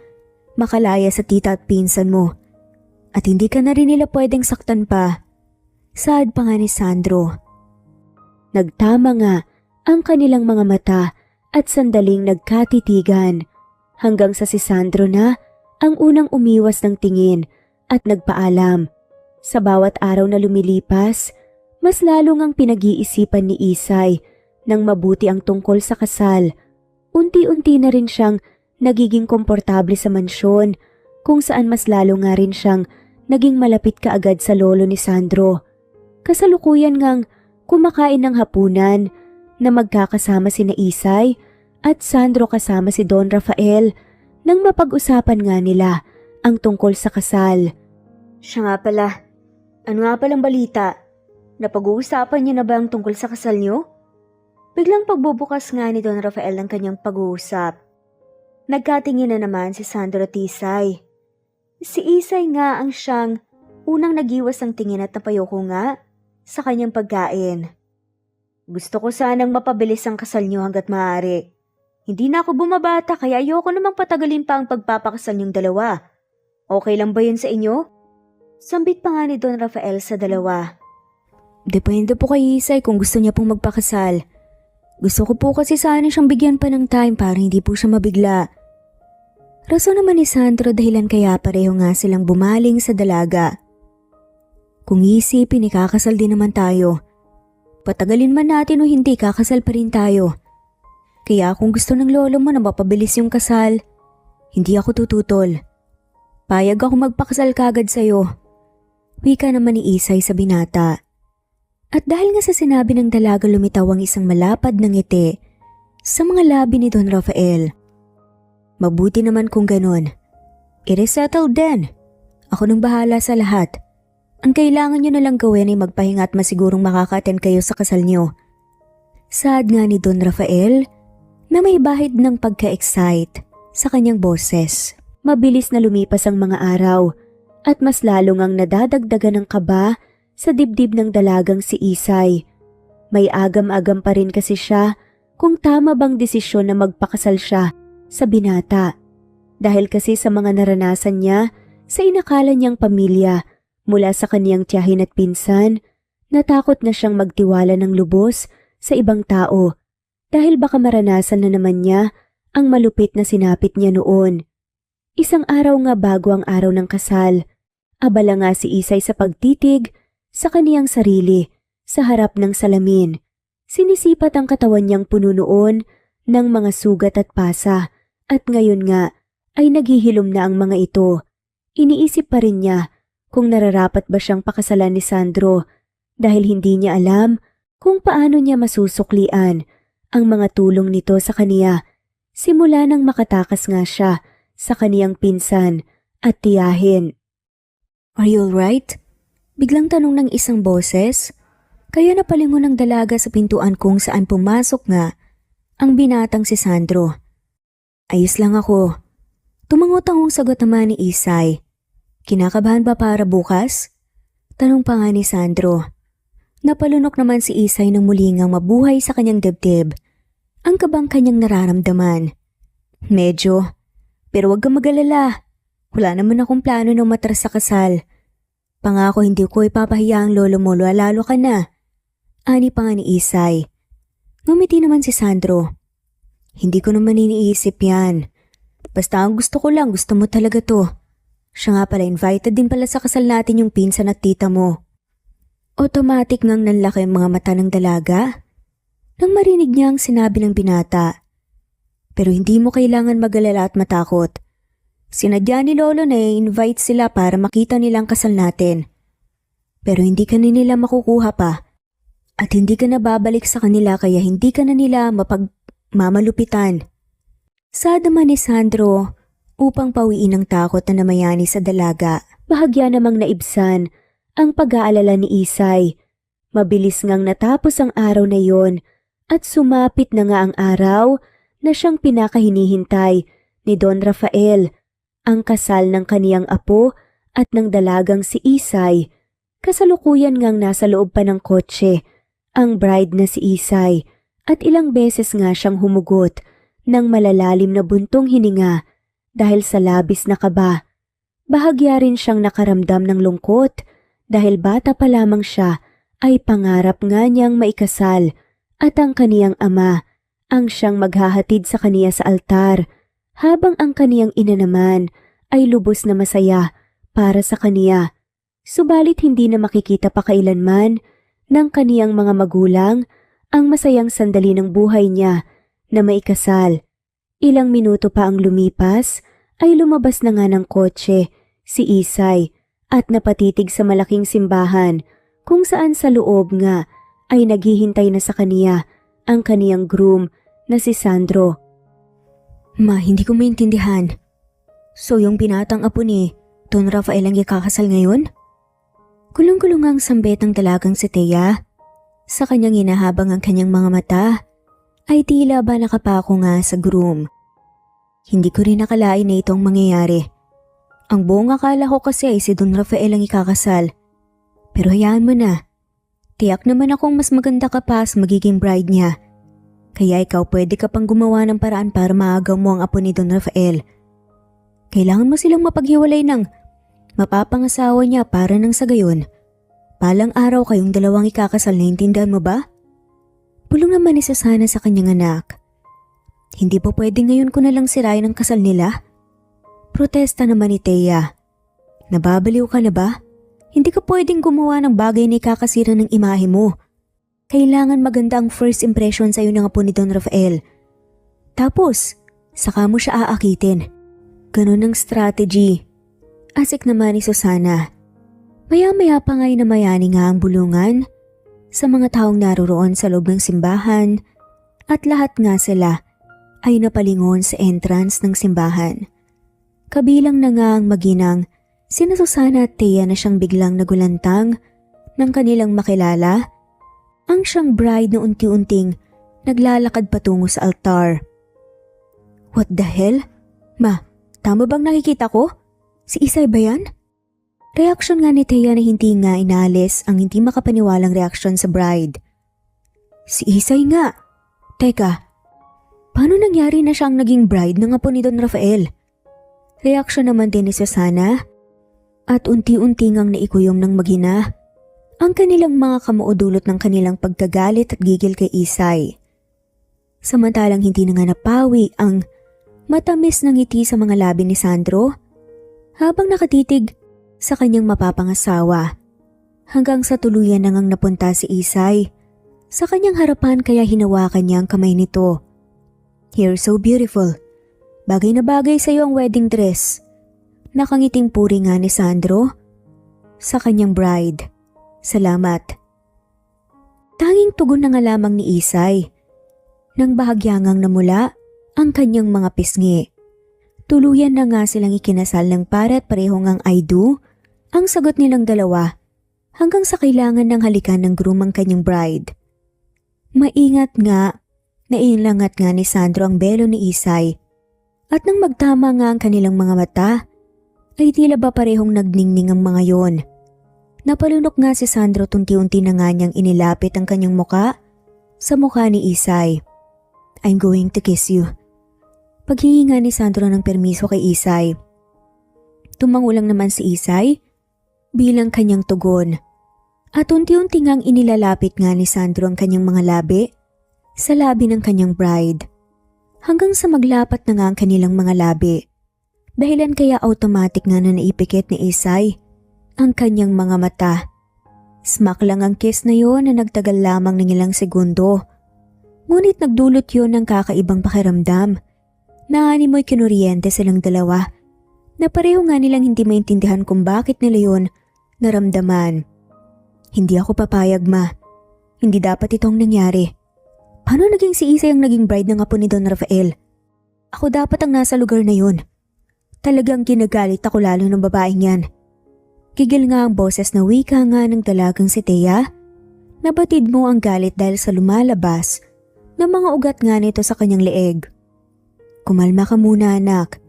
makalaya sa tita at pinsan mo. At hindi ka na rin nila pwedeng saktan pa. Saad pa nga ni Sandro. Nagtama nga ang kanilang mga mata at sandaling nagkatitigan hanggang sa si Sandro na ang unang umiwas ng tingin at nagpaalam. Sa bawat araw na lumilipas, mas lalong ang pinag-iisipan ni Isay nang mabuti ang tungkol sa kasal. Unti-unti na rin siyang nagiging komportable sa mansyon kung saan mas lalo nga rin siyang naging malapit kaagad sa lolo ni Sandro. Kasalukuyan ngang kumakain ng hapunan na magkakasama sina Isay at Sandro kasama si Don Rafael nang mapag-usapan nga nila ang tungkol sa kasal. Siya nga pala, ano nga palang balita? Napag-uusapan niyo na ba ang tungkol sa kasal niyo? Biglang pagbubukas nga ni Don Rafael ng kanyang pag-uusap. Nagkatingin na naman si Sandro at Isay. Si Isay nga ang siyang unang nagiwas ng tingin at napayoko nga sa kanyang pagkain. Gusto ko sanang mapabilis ang kasal niyo hanggat maaari. Hindi na ako bumabata kaya ayoko namang patagalin pa ang pagpapakasal niyong dalawa. Okay lang ba yun sa inyo? Sambit pa nga ni Don Rafael sa dalawa. Depende po kay Isay kung gusto niya pong magpakasal. Gusto ko po kasi sana siyang bigyan pa ng time para hindi po siya mabigla. Rason naman ni Sandro dahilan kaya pareho nga silang bumaling sa dalaga. Kung isipin, ikakasal din naman tayo. Patagalin man natin o hindi, kakasal pa rin tayo. Kaya kung gusto ng lolo mo na mapabilis yung kasal, hindi ako tututol. Payag ako magpakasal kagad sa'yo. Wika naman ni Isay sa binata. At dahil nga sa sinabi ng dalaga lumitaw ang isang malapad na ngiti sa mga labi ni Don Rafael. Mabuti naman kung ganon. I-resettle din. Ako nang bahala sa lahat. Ang kailangan nyo na lang gawin ay magpahinga at masigurong makaka-attend kayo sa kasal nyo. Saad nga ni Don Rafael na may bahid ng pagka-excite sa kanyang boses. Mabilis na lumipas ang mga araw at mas lalo ngang nadadagdagan ng kaba sa dibdib ng dalagang si Isay. May agam-agam pa rin kasi siya kung tama bang desisyon na magpakasal siya sa binata. Dahil kasi sa mga naranasan niya sa inakala niyang pamilya mula sa kaniyang tiyahin at pinsan, natakot na siyang magtiwala ng lubos sa ibang tao dahil baka maranasan na naman niya ang malupit na sinapit niya noon. Isang araw nga bago ang araw ng kasal, abala nga si Isay sa pagtitig sa kaniyang sarili sa harap ng salamin. Sinisipat ang katawan niyang puno noon ng mga sugat at pasa at ngayon nga ay naghihilom na ang mga ito. Iniisip pa rin niya kung nararapat ba siyang pakasalan ni Sandro dahil hindi niya alam kung paano niya masusuklian ang mga tulong nito sa kaniya simula nang makatakas nga siya sa kaniyang pinsan at tiyahin. "Are you alright?" Biglang tanong ng isang boses. Kaya napalingon ng dalaga sa pintuan kung saan pumasok nga ang binatang si Sandro. "Ayos lang ako." Tumangot-angong sagot naman ni Isay. "Kinakabahan ba para bukas?" Tanong pa nga ni Sandro. Napalunok naman si Isay nang muli ngang mabuhay sa kanyang dibdib ang kabang kanyang nararamdaman. "Medyo, pero huwag kang mag-alala. Wala naman akong plano ng matras sa kasal. Pangako hindi ko ipapahiya ang lolo mo, lalo ka na." Ani pa nga ni Isay. Ngumiti naman si Sandro. "Hindi ko naman iniisip yan. Basta ang gusto ko lang, gusto mo talaga to. Siya nga pala, invited din pala sa kasal natin yung pinsan at tita mo." Automatic ngang nanlaki ang mga mata ng dalaga nang marinig niya ang sinabi ng binata. "Pero hindi mo kailangan mag-alala at matakot. Sinadya ni Lolo na i-invite sila para makita nilang kasal natin. Pero hindi ka na nila makukuha pa. At hindi ka na babalik sa kanila kaya hindi ka na nila mapagmamalupitan." Saad naman ni Sandro upang pawiin ang takot na namayani sa dalaga. Bahagya namang naibsan ang pag-aalala ni Isay. Mabilis ngang natapos ang araw na yon at sumapit na nga ang araw na siyang pinakahinihintay ni Don Rafael, ang kasal ng kaniyang apo at ng dalagang si Isay. Kasalukuyan ngang nasa loob pa ng kotse ang bride na si Isay at ilang beses nga siyang humugot ng malalalim na buntong hininga dahil sa labis na kaba. Bahagya rin siyang nakaramdam ng lungkot dahil bata pa lamang siya ay pangarap nga niyang maikasal at ang kaniyang ama ang siyang maghahatid sa kaniya sa altar habang ang kaniyang ina naman ay lubos na masaya para sa kaniya. Subalit hindi na makikita pa kailanman ng kaniyang mga magulang ang masayang sandali ng buhay niya na maikasal. Ilang minuto pa ang lumipas ay lumabas na nga ng kotse si Isay at napatitig sa malaking simbahan kung saan sa loob nga ay naghihintay na sa kaniya ang kaniyang groom na si Sandro. "Ma, hindi ko maintindihan. So yung binatang apo ni Don Rafael ang ikakasal ngayon?" Kulong-kulong ang sambit ng dalagang si Thea. Sa kanyang hinahabang ang kanyang mga mata ay tila ba nakapako nga sa groom. "Hindi ko rin nakalain na itong mangyayari. Ang buong akala ko kasi ay si Don Rafael ang ikakasal. Pero hayaan mo na. Tiyak naman akong mas maganda ka pa sa magiging bride niya. Kaya ikaw pwede ka pang gumawa ng paraan para maagaw mo ang apo ni Don Rafael. Kailangan mo silang mapaghiwalay ng mapapangasawa niya para nang sa gayon. Palang araw kayong dalawang ikakasal, naintindihan mo ba?" Bulong naman ni Susana sa kanyang anak. "Hindi po pwede ngayon ko na lang sirain ang kasal nila?" Protesta naman ni Thea. "Nababaliw ka na ba? Hindi ka pwedeng gumawa ng bagay na ikakasira ng imahe mo. Kailangan maganda ang first impression sa'yo ng apo ni Don Rafael. Tapos, saka mo siya aakitin. Ganun ang strategy." Asik naman ni Susana. Maya-maya pa nga'y namayani nga ang bulungan sa mga taong naroroon sa loob ng simbahan at lahat nga sila ay napalingon sa entrance ng simbahan. Kabilang na nga ang maginang sina Susana at Thea na siyang biglang nagulantang ng kanilang makilala ang siyang bride na unti-unting naglalakad patungo sa altar. "What the hell? Ma, Tama bang nakikita ko? Si Isay ba yan? Reaksyon nga ni Thea na hindi nga inalis ang hindi makapaniwalang reaksyon sa bride. Si Isay nga. Teka, paano nangyari na siyang naging bride ng apo ni Don Rafael? Reaksyon naman din ni Susana at unti-unti ngang naikuyom ng mag-ina ang kanilang mga kamuudulot ng kanilang pagkagalit at gigil kay Isay. Samantalang hindi na nga napawi ang matamis na ngiti sa mga labi ni Sandro habang nakatitig sa kanyang mapapangasawa hanggang sa tuluyan na ngang napunta si Isay sa kanyang harapan kaya hinawakan niya ang kamay nito. "You're so beautiful. Bagay na bagay sa iyo ang wedding dress." Nakangiting puri nga ni Sandro sa kanyang bride. "Salamat." Tanging tugon na nga lamang ni Isay nang bahagyangang namula ang kanyang mga pisngi. Tuluyan na nga silang ikinasal ng pare at pareho ngang I do ang sagot nilang dalawa hanggang sa kailangan ng halikan ng groom ang kanyang bride. Maingat nga, nailangat nga ni Sandro ang belo ni Isay at nang magtama nga ang kanilang mga mata ay tila ba parehong nagningning ang mga yon. Napalunok nga si Sandro at unti-unti na nga niyang inilapit ang kanyang muka sa mukha ni Isay. "I'm going to kiss you." Paghingi nga ni Sandro ng permiso kay Isay. Tumangulang naman si Isay bilang kanyang tugon at unti-unti ngang inilalapit nga ni Sandro ang kanyang mga labi sa labi ng kanyang bride hanggang sa maglapat na nga ang kanilang mga labi. Dahilan kaya automatic nga na naipikit ni Isay ang kanyang mga mata. Smack lang ang kiss na yon na nagtagal lamang ng ilang segundo. Ngunit nagdulot yon ng kakaibang pakiramdam. Naanimoy kinuryente silang dalawa na pareho nga nilang hindi maintindihan kung bakit nila yon naramdaman. "Hindi ako papayag, ma. Hindi dapat itong nangyari. Paano naging si Isay ang naging bride ng apo ni Don Rafael? Ako dapat ang nasa lugar na yun. Talagang ginagalit ako lalo ng babaeng yan." Gigil nga ang boses na wika nga ng dalagang si Thea. Nabatid mo ang galit dahil sa lumalabas na mga ugat nga nito sa kanyang leeg. "Kumalma ka muna, anak.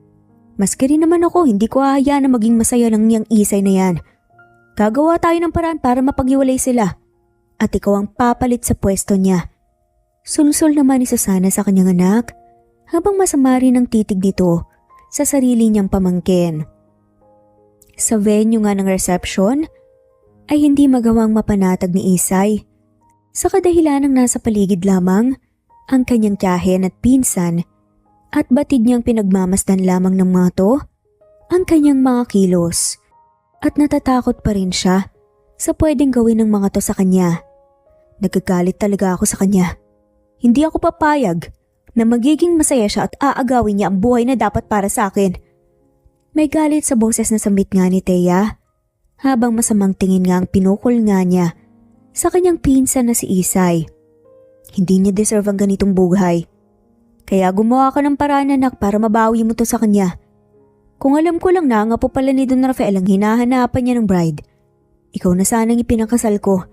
Maski rin naman ako, hindi ko ahayaan na maging masaya lang niyang Isay na yan. Gagawa tayo ng paraan para mapaghiwalay sila at ikaw ang papalit sa pwesto niya." Sulsol naman ni Susana sa kanyang anak habang masama rin ang titig nito sa sarili niyang pamangkin. Sa venue nga ng reception ay hindi magawang mapanatag ni Isay sa kadahilan ng nasa paligid lamang ang kanyang tiyahin at pinsan at batid niyang pinagmamasdan lamang ng mga to ang kanyang mga kilos at natatakot pa rin siya sa pwedeng gawin ng mga to sa kanya. "Nagagalit talaga ako sa kanya. Hindi ako papayag na magiging masaya siya at aagawin niya ang buhay na dapat para sa akin." May galit sa boses na sambit nga ni Thea habang masamang tingin nga ang pinukol nga niya sa kanyang pinsan na si Isay. "Hindi niya deserve ang ganitong buhay. Kaya gumawa ka ng paraan, anak, para mabawi mo to sa kanya. Kung alam ko lang na ang apo pala ni Don Rafael ang hinahanapan niya ng bride, ikaw na sanang ipinakasal ko.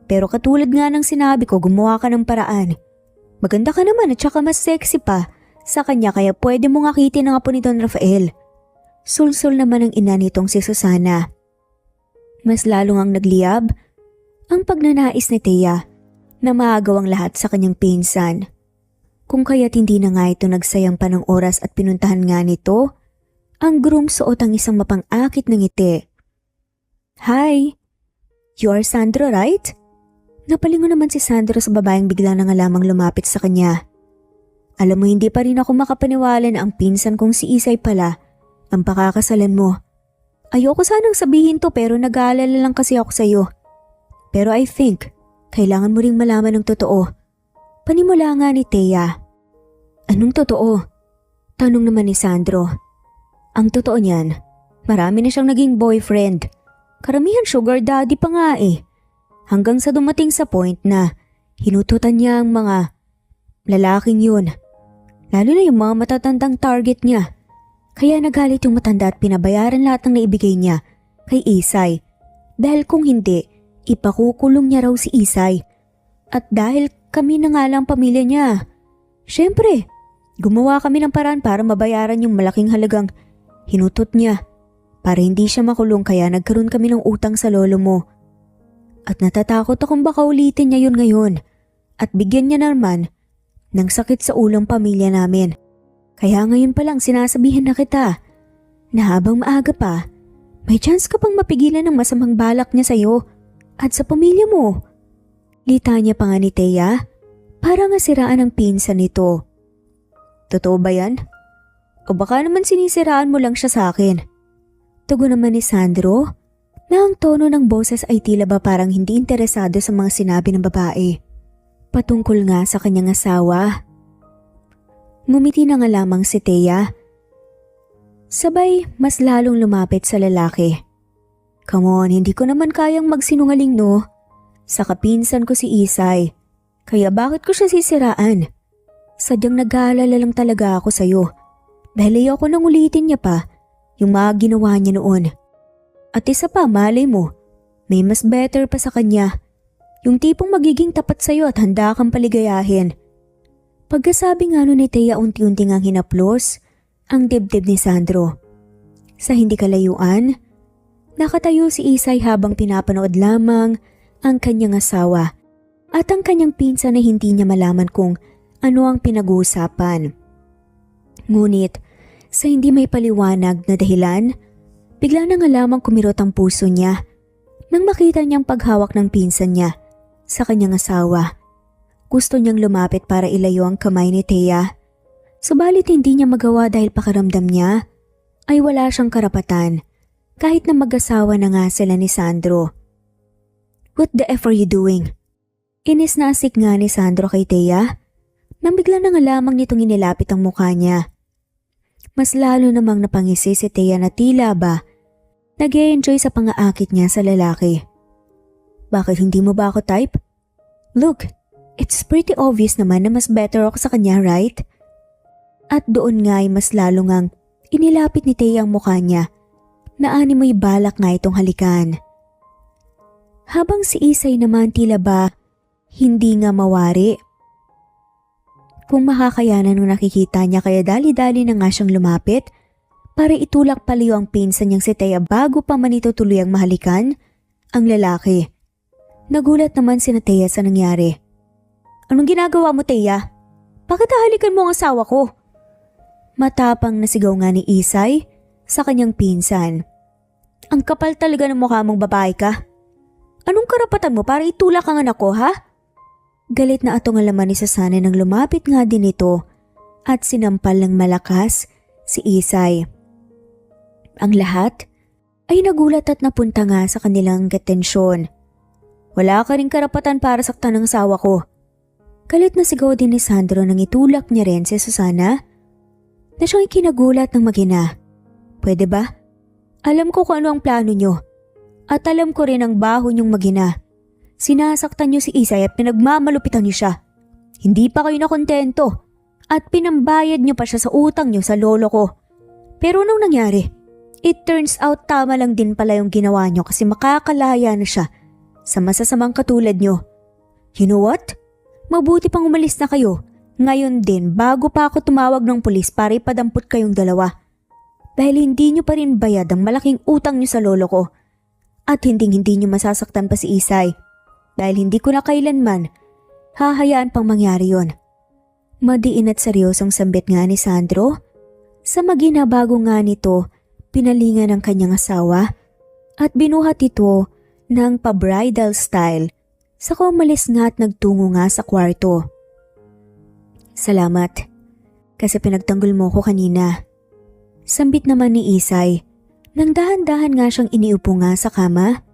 Pero katulad nga ng sinabi ko, gumawa ka ng paraan. Maganda ka naman at saka mas sexy pa sa kanya kaya pwede mong akitin ang apo ni Don Rafael." Sulsol naman ang ina nitong si Susana. Mas lalong ang nagliyab ang pagnanais ni Thea na maagaw ang lahat sa kanyang pinsan. Kung kaya't hindi na nga ito nagsayang pa ng oras at pinuntahan nga nito ang groom suot ang isang mapang-akit na ngiti. "Hi, you are Sandro, right?" Napalingon naman si Sandro sa babaeng bigla na nga lamang lumapit sa kanya. "Alam mo, hindi pa rin ako makapaniwala na ang pinsan kong si Isay pala ang pakakasalan mo. Ayoko sanang sabihin to pero nag-aalala lang kasi ako sa'yo. Pero I think kailangan mo ring malaman ng totoo." Panimula nga ni Thea. "Anong totoo?" tanong naman ni Sandro. "Ang totoo niyan, marami na siyang naging boyfriend. Karamihan sugar daddy pa nga eh. Hanggang sa dumating sa point na hinututan niya ang mga lalaking yun. Lalo na yung mga matatandang target niya. Kaya nagalit yung matanda at pinabayaran lahat ng naibigay niya kay Isay. Dahil kung hindi, ipakukulong niya raw si Isay. At dahil kami na nga lang pamilya niya, syempre, gumawa kami ng paraan para mabayaran yung malaking halagang Hinutot niya para hindi siya makulong kaya nagkaroon kami ng utang sa lolo mo. At natatakot akong baka ulitin niya yun ngayon at bigyan niya naman ng sakit sa ulong pamilya namin. Kaya ngayon pa lang sinasabihan na kita na habang maaga pa, may chance ka pang mapigilan ng masamang balak niya sa'yo at sa pamilya mo. Litanya pa nga ni Thea para nga siraan ang pinsan nito. Totoo ba yan? O baka naman sinisiraan mo lang siya sa akin? Tugon naman ni Sandro na ang tono ng boses ay tila ba parang hindi interesado sa mga sinabi ng babae. Patungkol nga sa kanyang asawa. Ngumiti na nga lamang si Thea. Sabay mas lalong lumapit sa lalaki. Come on, hindi ko naman kayang magsinungaling no. Sa kapinsan ko si Isay. Kaya bakit ko siya sisiraan? Sadyang nag-aalala lang talaga ako sa'yo. Dahil ayoko nang ulitin niya pa yung mga ginawa niya noon. At isa pa, malay mo, may mas better pa sa kanya. Yung tipong magiging tapat sa'yo at handa kang paligayahin. Pagkasabi nga nun ni Thea unti-unti ngang hinaplos ang dibdib ni Sandro. Sa hindi kalayuan, nakatayo si Isay habang pinapanood lamang ang kanyang asawa at ang kanyang pinsan na hindi niya malaman kung ano ang pinag-uusapan. Ngunit sa hindi may paliwanag na dahilan, bigla na nga lamang kumirot ang puso niya nang makita niyang paghawak ng pinsan niya sa kanyang asawa. Gusto niyang lumapit para ilayo ang kamay ni Thea. Subalit hindi niya magawa dahil pakiramdam niya ay wala siyang karapatan kahit na mag-asawa na nga sila ni Sandro. What the F are you doing? Inis na asik nga ni Sandro kay Thea nang bigla na nga lamang nitong inilapit ang mukha niya. Mas lalo namang napangisi si Thea na tila ba nag-e-enjoy sa pangaakit niya sa lalaki. Bakit hindi mo ba ako type? Look, it's pretty obvious naman na mas better ako sa kanya, right? At doon nga ay mas lalo ngang inilapit ni Thea ang mukha niya na ani mo'y balak nga itong halikan. Habang si Isay naman tila ba hindi nga mawari. Kung makakayanan nung nakikita niya kaya dali-dali na nga siyang lumapit para itulak paliw ang pinsan niyang si Thea bago pa man ito tuluyang mahalikan ang lalaki. Nagulat naman si Thea sa nangyari. Anong ginagawa mo, Thea? Bakit hahalikan mo ang asawa ko? Matapang na sigaw nga ni Isay sa kanyang pinsan. Ang kapal talaga ng mukha mong babae ka. Anong karapatan mo para itulak ang anak ko, ha? Galit na atong alaman ni Susana nang lumapit nga din ito at sinampal ng malakas si Isay. Ang lahat ay nagulat at napunta nga sa kanilang atensyon. Wala ka ring karapatan para saktan ng asawa ko. Galit na sigaw din ni Sandro nang itulak niya rin si Susana na siyang ikinagulat ng mag-ina. Pwede ba? Alam ko kung ano ang plano niyo at alam ko rin ang baho niyong mag-ina. Sinasaktan niyo si Isay at pinagmamalupitan niyo siya. Hindi pa kayo nakontento at pinambayad niyo pa siya sa utang niyo sa lolo ko. Pero anong nangyari? It turns out tama lang din pala yung ginawa niyo kasi makakalaya na siya sa masasamang katulad niyo. You know what? Mabuti pang umalis na kayo. Ngayon din bago pa ako tumawag ng pulis para ipadampot kayong dalawa. Dahil hindi niyo pa rin bayad ang malaking utang niyo sa lolo ko. At hindi niyo masasaktan pa si Isay. Dahil hindi ko na kailanman hahayaan pang mangyari yon. Madiin at seryosong sambit nga ni Sandro. Sa mag-ina bago nga nito, pinalingan ng kanyang asawa at binuhat ito ng pa-bridal style. Saka umalis nga at nagtungo nga sa kwarto. Salamat kasi pinagtanggol mo ko kanina. Sambit naman ni Isay nang dahan-dahan nga siyang iniupo nga sa kama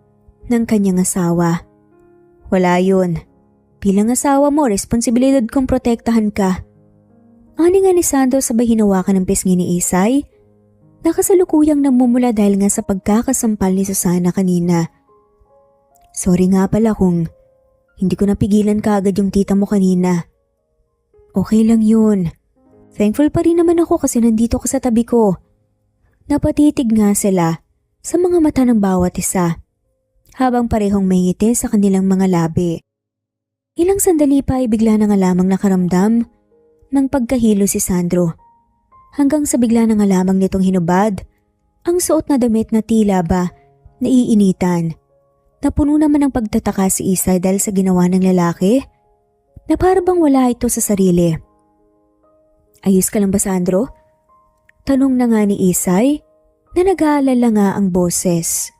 ng kanyang asawa. Wala yun. Bilang asawa mo, responsibilidad kong protektahan ka. Ani nga ni Sandro sabay hinawakan ng pisngi ni Isay. Nakasalukuyang namumula dahil nga sa pagkakasampal ni Susana kanina. Sorry nga pala kung hindi ko napigilan kaagad yung tita mo kanina. Okay lang yun. Thankful pa rin naman ako kasi nandito ka sa tabi ko. Napatitig nga sila sa mga mata ng bawat isa habang parehong may ngiti sa kanilang mga labi. Ilang sandali pa ay bigla na nga lamang nakaramdam ng pagkahilo si Sandro. Hanggang sa bigla na nga lamang nitong hinubad Ang suot na damit na tila ba naiinitan. Napuno naman ng pagtataka si Isay dahil sa ginawa ng lalaki na para bang wala ito sa sarili. Ayos ka lang ba, Sandro? Tanong na nga ni Isay na nag-aalala nga ang boses.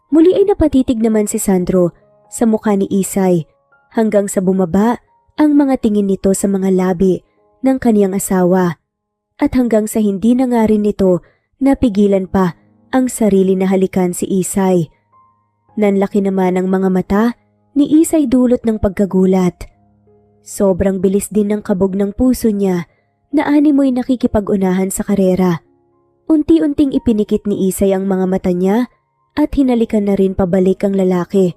Muli ay napatitig naman si Sandro sa mukha ni Isay hanggang sa bumaba ang mga tingin nito sa mga labi ng kaniyang asawa at hanggang sa hindi na nga rin nito napigilan pa ang sarili na halikan si Isay. Nanlaki naman ang mga mata ni Isay dulot ng pagkagulat. Sobrang bilis din ng kabog ng puso niya na animoy nakikipag-unahan sa karera. Unti-unting ipinikit ni Isay ang mga mata niya at hinalikan na rin pabalik ang lalaki.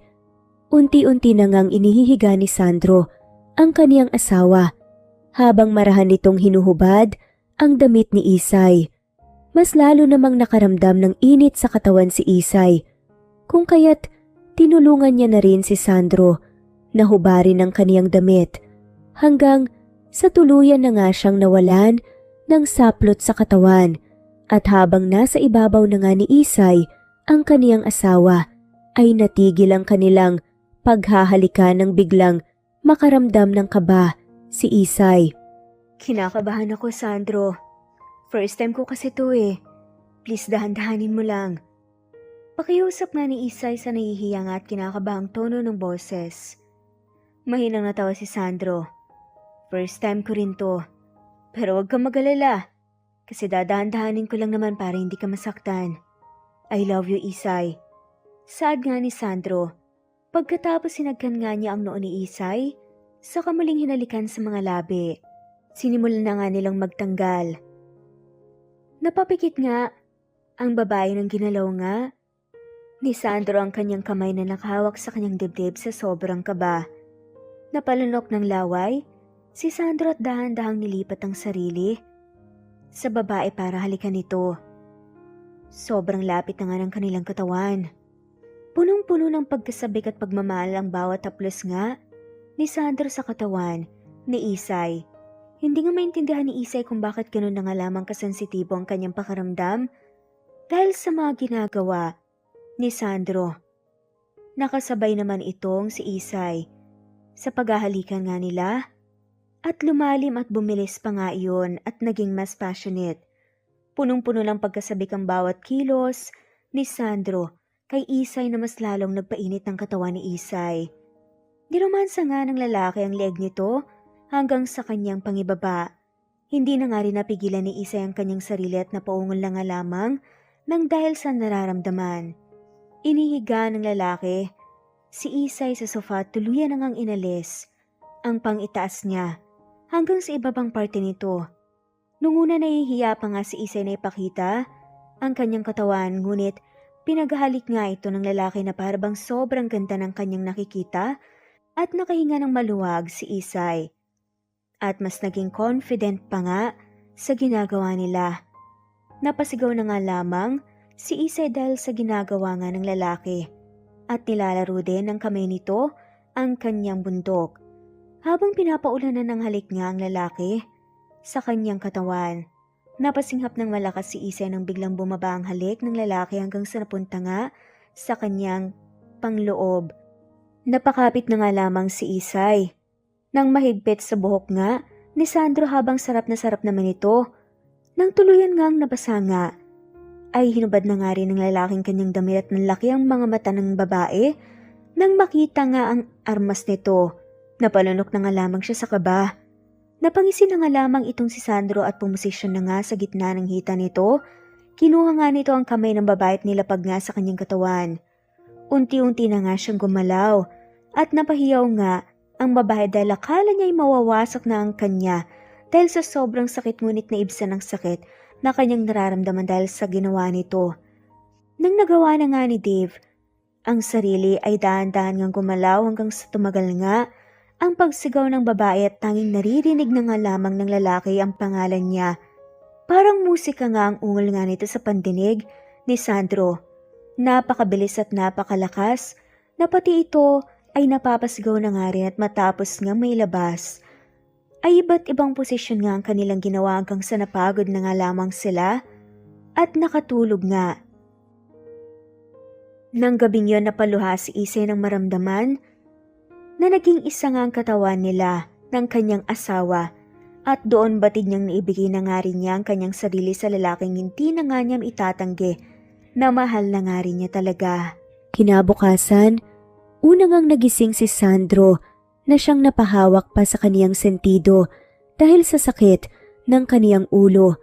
Unti-unti na ngang inihihiga ni Sandro ang kaniyang asawa habang marahan nitong hinuhubad ang damit ni Isay. Mas lalo namang nakaramdam ng init sa katawan si Isay, kung kaya't tinulungan niya na rin si Sandro na hubarin ang kaniyang damit hanggang sa tuluyan na nga siyang nawalan ng saplot sa katawan at habang nasa ibabaw na nga ni Isay ang kaniyang asawa ay natigil ang kanilang paghahalikan ng biglang makaramdam ng kaba si Isay. Kinakabahan ako, Sandro. First time ko kasi to eh. Please dahan-dahanin mo lang. Pakiusap nga ni Isay sa nahihiyang at kinakabahang tono ng boses. Mahinang natawa si Sandro. First time ko rin to. Pero huwag kang mag-alala. Kasi dadahan-dahanin ko lang naman para hindi ka masaktan. I love you, Isay. Saad nga ni Sandro. Pagkatapos sinagkan nga niya ang noo ni Isay, saka muling hinalikan sa mga labi. Sinimulan na nga nilang magtanggal. Napapikit nga ang babae ng ginalaw nga ni Sandro ang kanyang kamay na nakahawak sa kanyang dibdib sa sobrang kaba. Napalunok ng laway, si Sandro at dahan-dahang nilipat ang sarili sa babae para halikan ito. Sobrang lapit na nga ng kanilang katawan. Punong-puno ng pagkasabik at pagmamahal ang bawat haplos nga ni Sandro sa katawan ni Isay. Hindi nga maintindihan ni Isay kung bakit ganun na nga lamang kasensitibo ang kanyang pakaramdam dahil sa mga ginagawa ni Sandro. Nakasabay naman itong si Isay sa paghahalikan nga nila at lumalim at bumilis pa nga iyon at naging mas passionate. Punong-puno ng pagkasabik ang bawat kilos ni Sandro kay Isay na mas lalong nagpainit ng katawan ni Isay. Niromansa nga ng lalaki ang leeg nito hanggang sa kanyang pangibaba. Hindi na nga rin napigilan ni Isay ang kanyang sarili at napaungol na nga lamang nang dahil sa nararamdaman. Inihiga ng lalaki si Isay sa sofa at tuluyan na ngang inalis ang pangitaas niya hanggang sa ibabang parte nito. Nung una nahihiya pa nga si Isay na ipakita ang kanyang katawan ngunit pinaghahalik nga ito ng lalaki na parabang sobrang ganda ng kanyang nakikita at nakahinga ng maluwag si Isay. At mas naging confident pa nga sa ginagawa nila. Napasigaw na nga lamang si Isay dahil sa ginagawa nga ng lalaki at nilalaro din ng kamay nito ang kanyang bundok. Habang pinapaulanan ng halik nga ang lalaki sa kanyang katawan, napasinghap ng malakas si Isay nang biglang bumaba ang halik ng lalaki hanggang sa napunta nga sa kanyang pangloob. Napakapit na nga lamang si Isay nang mahigpit sa buhok nga ni Sandro habang sarap naman ito. Nang tuluyan ngang nabasa nga, ay hinubad na nga rin ng lalaking kanyang damit at nanlaki ang mga mata ng babae nang makita nga ang armas nito. Napalunok na nga lamang siya sa kaba. Napangisi na nga lamang itong si Sandro at pumosisyon na nga sa gitna ng hita nito. Kinuha nga nito ang kamay ng babae at nilapag nga sa kanyang katawan. Unti-unti na nga siyang gumalaw at napahiyaw nga ang babae dahil akala niya ay mawawasak na ang kanya dahil sa sobrang sakit ngunit naibsan ng sakit na kanyang nararamdaman dahil sa ginawa nito. Nang nagawa na nga ni Dave, ang sarili ay dahan-dahan ngang gumalaw hanggang sa tumagal nga ang pagsigaw ng babae at tanging naririnig na nga lamang ng lalaki ang pangalan niya. Parang musika nga ang ungol nga nito sa pandinig ni Sandro. Napakabilis at napakalakas na pati ito ay napapasigaw na nga rin at matapos nga may labas. Ay iba't ibang posisyon nga ang kanilang ginawa hanggang sa napagod na nga lamang sila at nakatulog nga Nang gabing yon napaluha si Isay ng maramdaman na naging isa nga ang katawan nila ng kanyang asawa at doon batid niyang naibigay na nga rin niya ang kanyang sarili sa lalaking hindi na nga niya itatanggi na mahal na nga rin niya talaga. Kinabukasan, una ngang nagising si Sandro na siyang napahawak pa sa kaniyang sentido dahil sa sakit ng kaniyang ulo.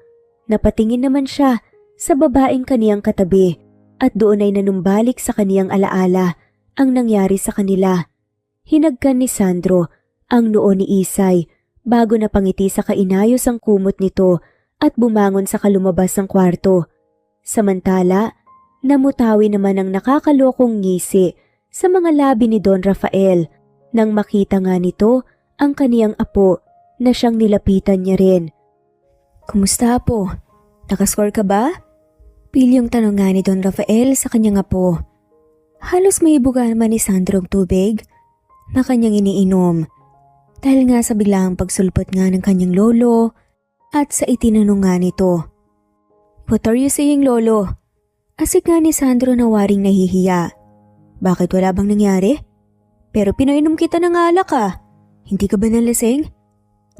Napatingin naman siya sa babaeng kaniyang katabi at doon ay nanumbalik sa kaniyang alaala ang nangyari sa kanila. Hinagkan ni Sandro ang noo ni Isay bago napangiti sa kainayos ang kumot nito at bumangon sa kalumabas ng kwarto. Samantala, namutawi naman ang nakakalokong ngisi sa mga labi ni Don Rafael nang makita nga nito ang kaniyang apo na siyang nilapitan niya rin. "Kumusta apo? Nakascore ka ba?" Pilyong tanong nga ni Don Rafael sa kanyang apo. Halos may ibuga naman ni Sandro ang tubig na kanyang iniinom dahil nga sa biglaang pagsulpot nga ng kanyang lolo at sa itinanong nga nito. "What are you saying, lolo?" Asik nga ni Sandro na waring nahihiya. "Bakit, wala bang nangyari? Pero pinainom kita ng alak ah. Hindi ka ba nalasing?"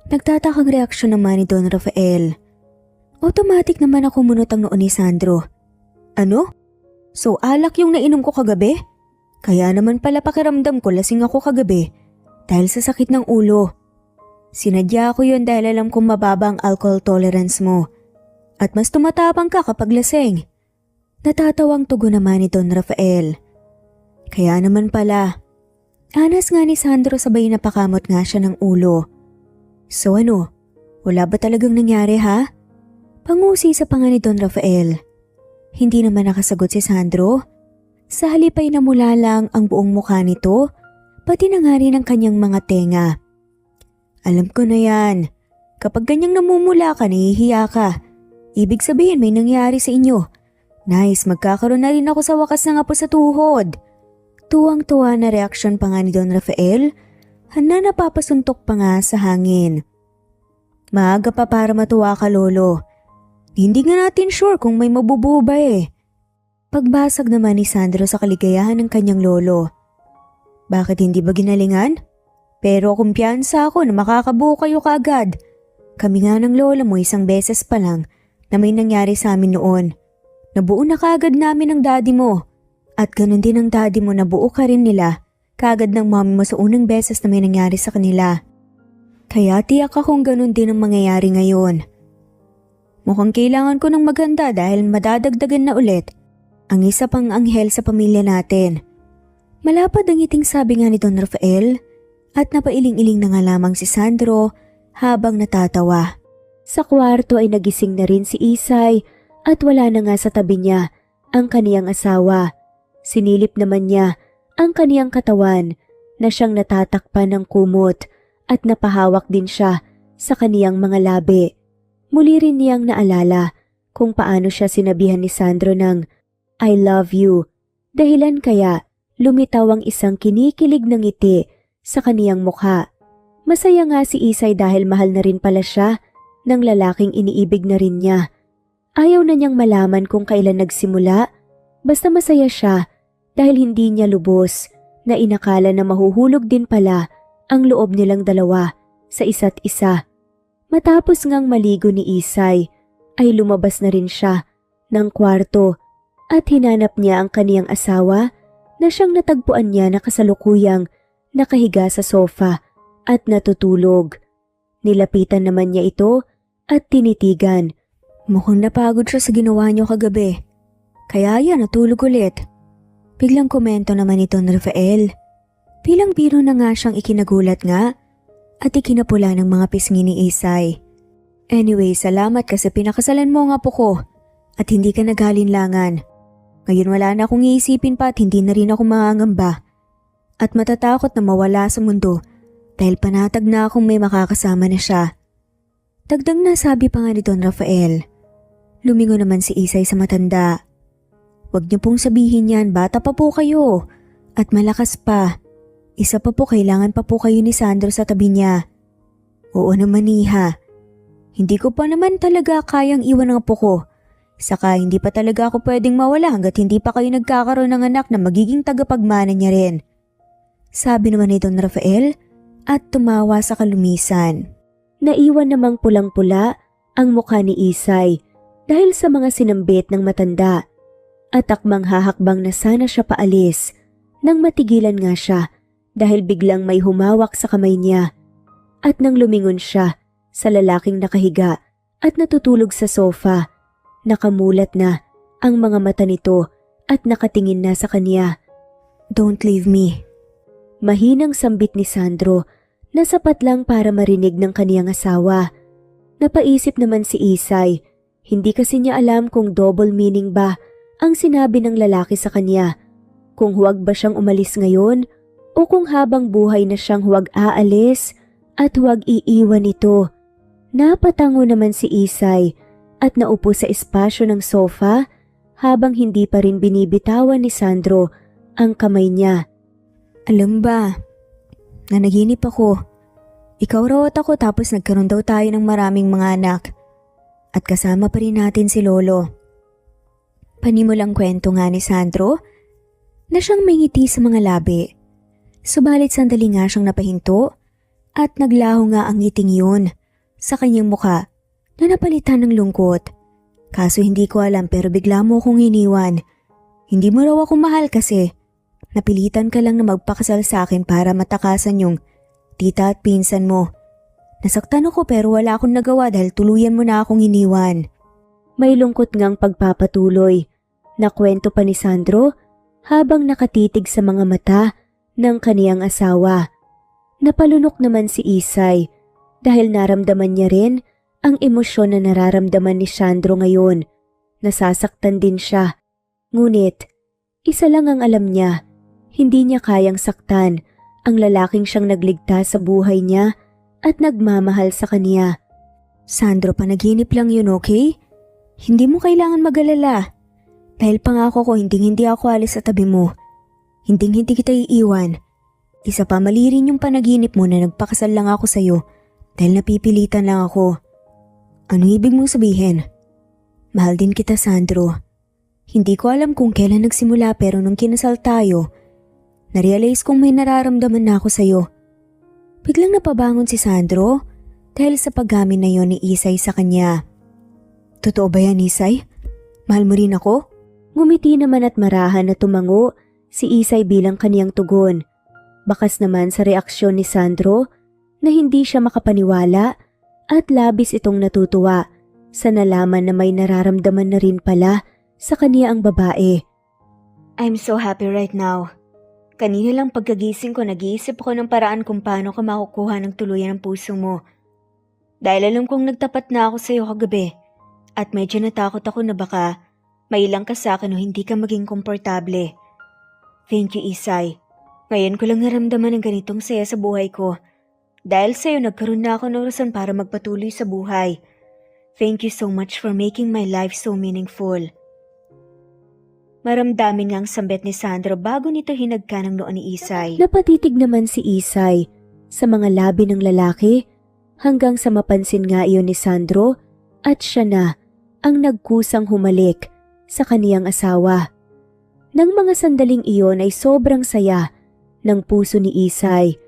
Nagtatakang reaksyon naman ni Don Rafael. Automatic naman ako munot ang noo ni Sandro. "Ano? So alak yung nainom ko kagabi? Kaya naman pala pakiramdam ko lasing ako kagabi dahil sa sakit ng ulo. Sinadya ko yun dahil alam kong mababa ang alcohol tolerance mo. At mas tumatapang ka kapag lasing." Natatawang tugon naman ni Don Rafael. "Kaya naman pala." Anas nga ni Sandro sabay napakamot nga siya ng ulo. "So ano? Wala ba talagang nangyari ha?" Pangusi sa panga ni Don Rafael. Hindi naman nakasagot si Sandro. Sa halip ay namula lang ang buong mukha nito, pati na nga rin ang kanyang mga tenga. "Alam ko na yan. Kapag ganyang namumula ka, nahihiya ka. Ibig sabihin may nangyari sa inyo. Nice, magkakaroon na rin ako sa wakas ng apo sa tuhod." Tuwang-tuwa na reaksyon pa nga ni Don Rafael, handa napapasuntok pa nga sa hangin. "Maaga pa para matuwa ka, lolo. Hindi nga natin sure kung may mabubuo ba eh." Pagbasag naman ni Sandro sa kaligayahan ng kanyang lolo. "Bakit hindi ba ginalingan? Pero kumpiyansa ako na makakabuo kayo kaagad. Kami nga ng lola mo isang beses pa lang na may nangyari sa amin noon. Nabuo na kaagad namin ang daddy mo. At ganun din ang daddy mo, nabuo ka rin nila kaagad ng mommy mo sa unang beses na may nangyari sa kanila. Kaya tiyak akong ganun din ang mangyayari ngayon. Mukhang kailangan ko ng maghanda dahil madadagdagan na ulit ang isa pang anghel sa pamilya natin." Malapad ang ngiting sabi nga ni Don Rafael at napailing-iling na nga lamang si Sandro habang natatawa. Sa kwarto ay nagising na rin si Isay at wala na nga sa tabi niya ang kaniyang asawa. Sinilip naman niya ang kaniyang katawan na siyang natatakpan ng kumot at napahawak din siya sa kaniyang mga labi. Muli rin niyang naalala kung paano siya sinabihan ni Sandro ng "I love you." Dahilan kaya lumitaw ang isang kinikilig na ngiti sa kaniyang mukha. Masaya nga si Isay dahil mahal na rin pala siya ng lalaking iniibig na rin niya. Ayaw na niyang malaman kung kailan nagsimula, basta masaya siya dahil hindi niya lubos na inakala na mahuhulog din pala ang loob nilang dalawa sa isa't isa. Matapos ngang maligo ni Isay, ay lumabas na rin siya ng kwarto at hinanap niya ang kaniyang asawa na siyang natagpuan niya na kasalukuyang nakahiga sa sofa at natutulog. Nilapitan naman niya ito at tinitigan. Mukhang napagod siya sa ginawa niyo kagabi. Kaya yan, natulog ulit. Biglang komento naman ni Don Rafael. Bilang biro na nga siyang ikinagulat nga at ikinapula ng mga pisngi ni Isay. "Anyway, salamat kasi pinakasalan mo ang apo ko at hindi ka naghalinlangan. Ngayon wala na akong iisipin pa at hindi na rin ako mangangamba. At matatakot na mawala sa mundo dahil panatag na akong may makakasama na siya." Dagdag na sabi pa nga ni Don Rafael. Lumingo naman si Isay sa matanda. "Huwag niyo pong sabihin yan, bata pa po kayo at malakas pa. Isa pa po, kailangan pa po kayo ni Sandro sa tabi niya." "Oo naman, Iha. Hindi ko pa naman talaga kayang iwan ang apo ko. Saka hindi pa talaga ako pwedeng mawala hanggat hindi pa kayo nagkakaroon ng anak na magiging tagapagmana niya rin. Sabi naman ni Don Rafael at tumawa sa kalumisan. Naiwan namang pulang-pula ang mukha ni Isay dahil sa mga sinambit ng matanda at akmang hahakbang na sana siya paalis nang matigilan nga siya dahil biglang may humawak sa kamay niya at nang lumingon siya sa lalaking nakahiga at natutulog sa sofa, nakamulat na ang mga mata nito at nakatingin na sa kanya. Don't leave me. Mahinang sambit ni Sandro na sapat lang para marinig ng kaniyang asawa. Napaisip naman si Isay, hindi kasi niya alam kung double meaning ba ang sinabi ng lalaki sa kanya, kung huwag ba siyang umalis ngayon o kung habang buhay na siyang huwag aalis at huwag iiwan ito. Napatango naman si Isay at naupo sa espasyo ng sofa habang hindi pa rin binibitawan ni Sandro ang kamay niya. Alam ba, nanaginip ako. Ikaw raw at ako tapos nagkaroon daw tayo ng maraming mga anak. At kasama pa rin natin si Lolo. Panimulang kwento nga ni Sandro na siyang may ngiti sa mga labi. Subalit sandali nga siyang napahinto at naglaho nga ang ngiting yun sa kanyang muka na napalitan ng lungkot. Kaso hindi ko alam pero bigla mo akong iniwan. Hindi mo raw ako mahal kasi. Napilitan ka lang na magpakasal sa akin para matakasan yung tita at pinsan mo. Nasaktan ako pero wala akong nagawa dahil tuluyan mo na akong iniwan. May lungkot ngang pagpapatuloy na kwento pa ni Sandro habang nakatitig sa mga mata ng kaniyang asawa. Napalunok naman si Isay dahil naramdaman niya rin ang emosyon na nararamdaman ni Sandro ngayon. Nasasaktan din siya. Ngunit, isa lang ang alam niya. Hindi niya kayang saktan ang lalaking siyang nagligtas sa buhay niya at nagmamahal sa kanya. Sandro, panaginip lang yun, okay? Hindi mo kailangan mag-alala. Dahil pangako ko, hindi ako alis sa tabi mo. Hindi kita iiwan. Isa pa, mali rin yung panaginip mo na nagpakasal lang ako sa'yo dahil napipilitan lang ako. Anong ibig mong sabihin? Mahal din kita, Sandro. Hindi ko alam kung kailan nagsimula pero nung kinasal tayo, narealize kong may nararamdaman na ako sa'yo. Biglang napabangon si Sandro dahil sa paggamin na yon ni Isay sa kanya. Totoo ba yan, Isay? Mahal mo rin ako? Ngumiti naman at marahan na tumango si Isay bilang kaniyang tugon. Bakas naman sa reaksyon ni Sandro na hindi siya makapaniwala at labis itong natutuwa sa nalaman na may nararamdaman na rin pala sa kaniya ang babae. I'm so happy right now. Kanina lang pagkagising ko nag-iisip ako ng paraan kung paano ka makukuha ng tuluyan ng puso mo. Dahil alam kong nagtapat na ako sa iyo kagabi at medyo natakot ako na baka mailang ka sa akin o hindi ka maging komportable. Thank you, Isay. Ngayon ko lang naramdaman ng ganitong saya sa buhay ko. Dahil sa iyo nagkaroon na ako ng rason para magpatuloy sa buhay. Thank you so much for making my life so meaningful. Maramdamin ngang sambit ni Sandro bago nito hinagka ng noo ni Isay. Napatitig naman si Isay sa mga labi ng lalaki hanggang sa mapansin nga iyon ni Sandro at siya na ang nagkusang humalik sa kaniyang asawa. Nang mga sandaling iyon ay sobrang saya ng puso ni Isay.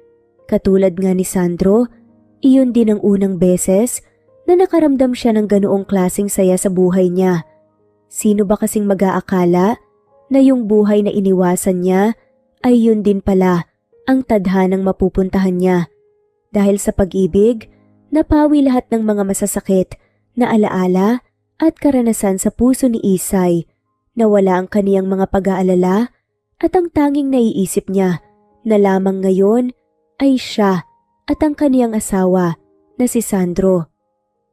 Katulad nga ni Sandro, iyon din ang unang beses na nakaramdam siya ng ganoong klaseng saya sa buhay niya. Sino ba kasing mag-aakala na yung buhay na iniwasan niya ay yun din pala ang tadhanang mapupuntahan niya. Dahil sa pag-ibig, napawi lahat ng mga masasakit na alaala at karanasan sa puso ni Isay. Nawala ang kaniyang mga pag-aalala at ang tanging naiisip niya na lamang ngayon ay siya at ang kaniyang asawa na si Sandro.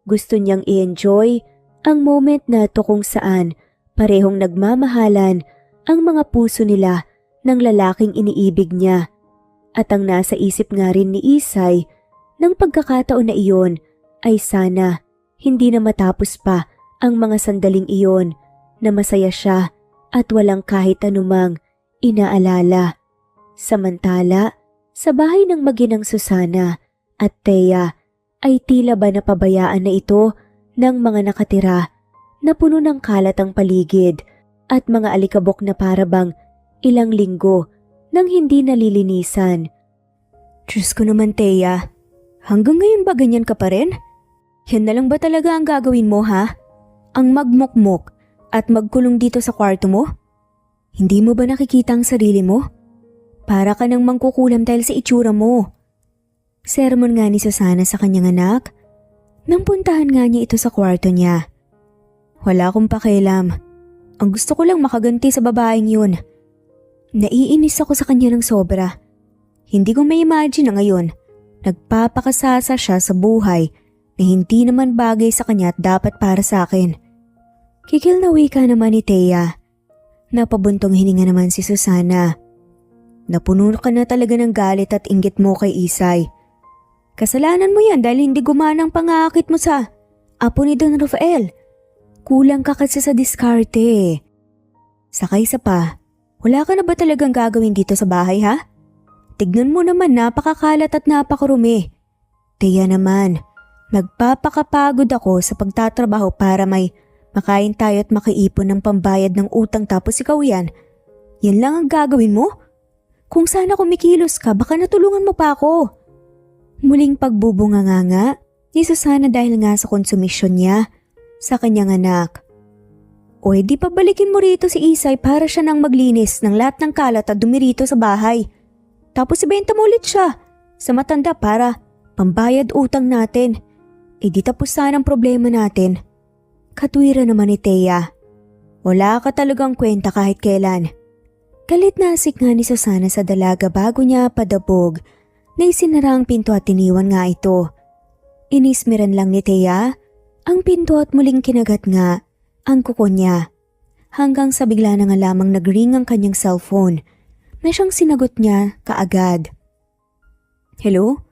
Gusto niyang i-enjoy ang moment na ito kung saan parehong nagmamahalan ang mga puso nila ng lalaking iniibig niya. At ang nasa isip nga rin ni Isay ng pagkakataon na iyon ay sana hindi na matapos pa ang mga sandaling iyon na masaya siya at walang kahit anumang inaalala. Samantala, sa bahay ng maginang Susana at Thea ay tila ba napabayaan na ito ng mga nakatira Napuno ng kalat ang paligid at mga alikabok na parabang ilang linggo nang hindi nalilinisan. Diyos ko naman, Thea. Hanggang ngayon ba ganyan ka pa rin? Yan na lang ba talaga ang gagawin mo, ha? Ang magmukmok at magkulong dito sa kwarto mo? Hindi mo ba nakikita ang sarili mo? Para ka nang mangkukulam dahil sa itsura mo. Sermon nga ni Susana sa kanyang anak nang puntahan nga niya ito sa kwarto niya. Wala akong pakialam. Ang gusto ko lang makaganti sa babaeng yun. Naiinis ako sa kanya ng sobra. Hindi ko may imagine na ngayon nagpapakasasa siya sa buhay na hindi naman bagay sa kanya at dapat para sa akin. Kikil na wika naman ni Thea. Napabuntong hininga naman si Susana. Napuno ka na talaga ng galit at inggit mo kay Isay. Kasalanan mo yan dahil hindi gumana ang pangakit mo sa apo ni Don Rafael. Kulang ka kasi sa diskarte. Saka isa pa, wala ka na ba talagang gagawin dito sa bahay, ha? Tignan mo naman, napakakalat at napakarumi. Thea naman, nagpapakapagod ako sa pagtatrabaho para may makain tayo at makaipon ng pambayad ng utang tapos ikaw yan. Yan lang ang gagawin mo? Kung sana kumikilos ka, baka natulungan mo pa ako. Muling pagbubunganga ni Susana dahil nga sa konsumisyon niya sa kanyang anak. O di pabalikin mo rito si Isay para siya nang maglinis ng lahat ng kalat at dumi rito sa bahay. Tapos ibenta mo ulit siya sa matanda para pambayad utang natin. E di tapos sana ang problema natin. Katwira naman ni Thea. Wala ka talagang kwenta kahit kailan. Galit na asik nga ni Susana sa dalaga bago niya padabog na isinara ang pinto at iniwan nga ito. Inismiran lang ni Thea ang pinto at muling kinagat nga ang kuko niya. Hanggang sa bigla na nga lamang nagring ang kanyang cellphone na siyang sinagot niya kaagad. Hello?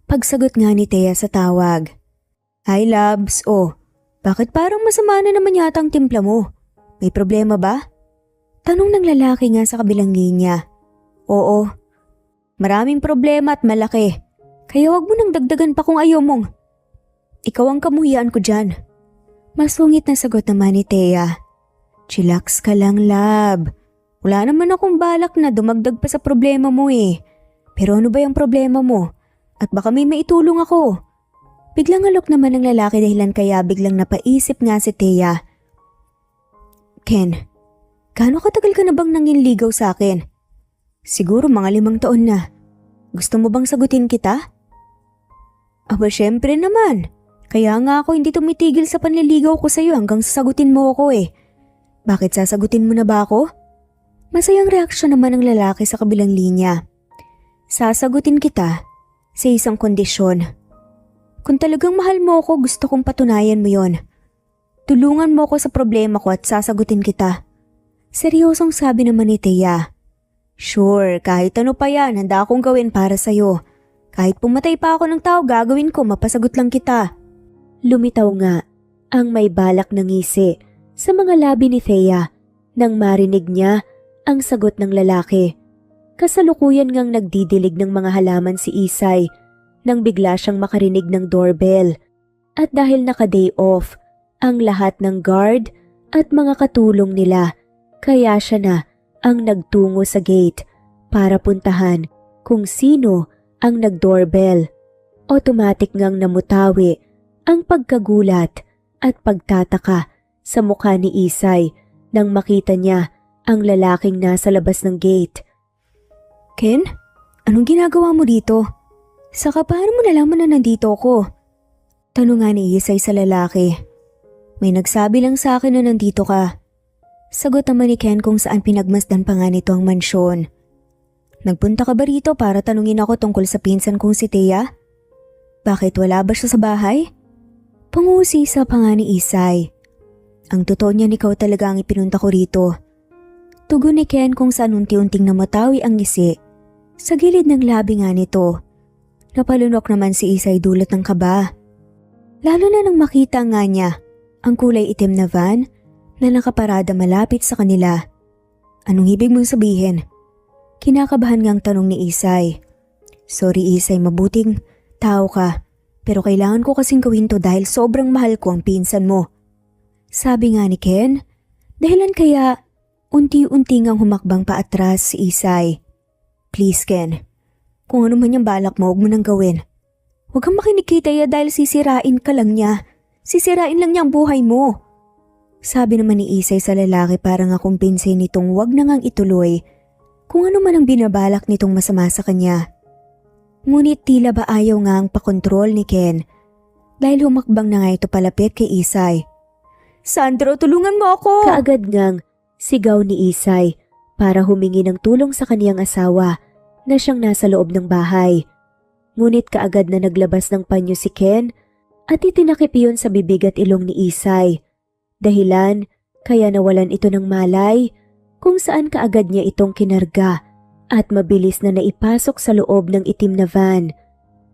Pagsagot nga ni Thea sa tawag. Hi loves, bakit parang masama na naman yata ang timpla mo? May problema ba? Tanong ng lalaki nga sa kabilang linya. Oo, maraming problema at malaki. Kaya wag mo nang dagdagan pa kung ayaw mong. Ikaw ang kamuhian ko dyan. Masungit na sagot naman ni Thea. Chillax ka lang, love. Wala naman akong balak na dumagdag pa sa problema mo eh. Pero ano ba yung problema mo? At baka may maitulong ako. Biglang alok naman ng lalaki dahilan kaya biglang napaisip nga si Thea. Ken, gaano katagal ka na bang nanginligaw sa akin? Siguro mga 5 taon na. Gusto mo bang sagutin kita? Aba syempre naman. Kaya nga ako hindi tumitigil sa panliligaw ko sa'yo hanggang sasagutin mo ako eh. Bakit sasagutin mo na ba ako? Masayang reaksyon naman ng lalaki sa kabilang linya. Sasagutin kita sa isang kondisyon. Kung talagang mahal mo ako, gusto kong patunayan mo yon. Tulungan mo ako sa problema ko at sasagutin kita. Seryosong sabi naman ni Thea. Sure, kahit ano pa yan, handa akong gawin para sa'yo. Kahit pumatay pa ako ng tao, gagawin ko, mapasagot lang kita. Lumitaw nga ang may balak na ngisi sa mga labi ni Thea nang marinig niya ang sagot ng lalaki. Kasalukuyan ngang nagdidilig ng mga halaman si Isay nang bigla siyang makarinig ng doorbell. At dahil naka-day off ang lahat ng guard at mga katulong nila, kaya siya na ang nagtungo sa gate para puntahan kung sino ang nag-doorbell. Automatic ngang namutawi ang pagkagulat at pagtataka sa mukha ni Isay nang makita niya ang lalaking nasa labas ng gate. Ken, anong ginagawa mo dito? Saka paano mo nalaman na nandito ako? Tanong nga ni Isay sa lalaki. May nagsabi lang sa akin na nandito ka. Sagot naman ni Ken kung saan pinagmasdan pa nga nito ang mansyon. Nagpunta ka ba rito para tanungin ako tungkol sa pinsan kong si Thea? Bakit wala ba siya sa bahay? Pangusisa pa nga ni Isay. Ang totoo niyan, ikaw talaga ang ipinunta ko rito. Tugon ni Ken kung saan unti-unting namatawi ang ngisi sa gilid ng labi nga nito. Napalunok naman si Isay dulot ng kaba. Lalo na nang makita nga niya ang kulay itim na van na nakaparada malapit sa kanila. Anong ibig mong sabihin? Kinakabahan ngang tanong ni Isay. Sorry Isay, mabuting tao ka. Pero kailangan ko kasing gawin to dahil sobrang mahal ko ang pinsan mo. Sabi nga ni Ken, dahilan kaya unti-unti ngang humakbang paatras si Isay. Please Ken, kung ano man yung balak mo, huwag mo nang gawin. Huwag kang makinig kay Taya dahil sisirain ka lang niya. Sisirain lang niya ang buhay mo. Sabi naman ni Isay sa lalaki para nga kumpinsin nitong huwag na ngang ituloy kung ano man ang binabalak nitong masama sa kanya. Ngunit tila ba ayaw nga ang pakontrol ni Ken dahil humakbang na nga ito palapit kay Isay. Sandro, tulungan mo ako! Kaagad ngang sigaw ni Isay para humingi ng tulong sa kaniyang asawa na siyang nasa loob ng bahay. Ngunit kaagad na naglabas ng panyo si Ken at itinakip iyon sa bibig at ilong ni Isay. Dahilan kaya nawalan ito ng malay kung saan kaagad niya itong kinarga at mabilis na naipasok sa loob ng itim na van.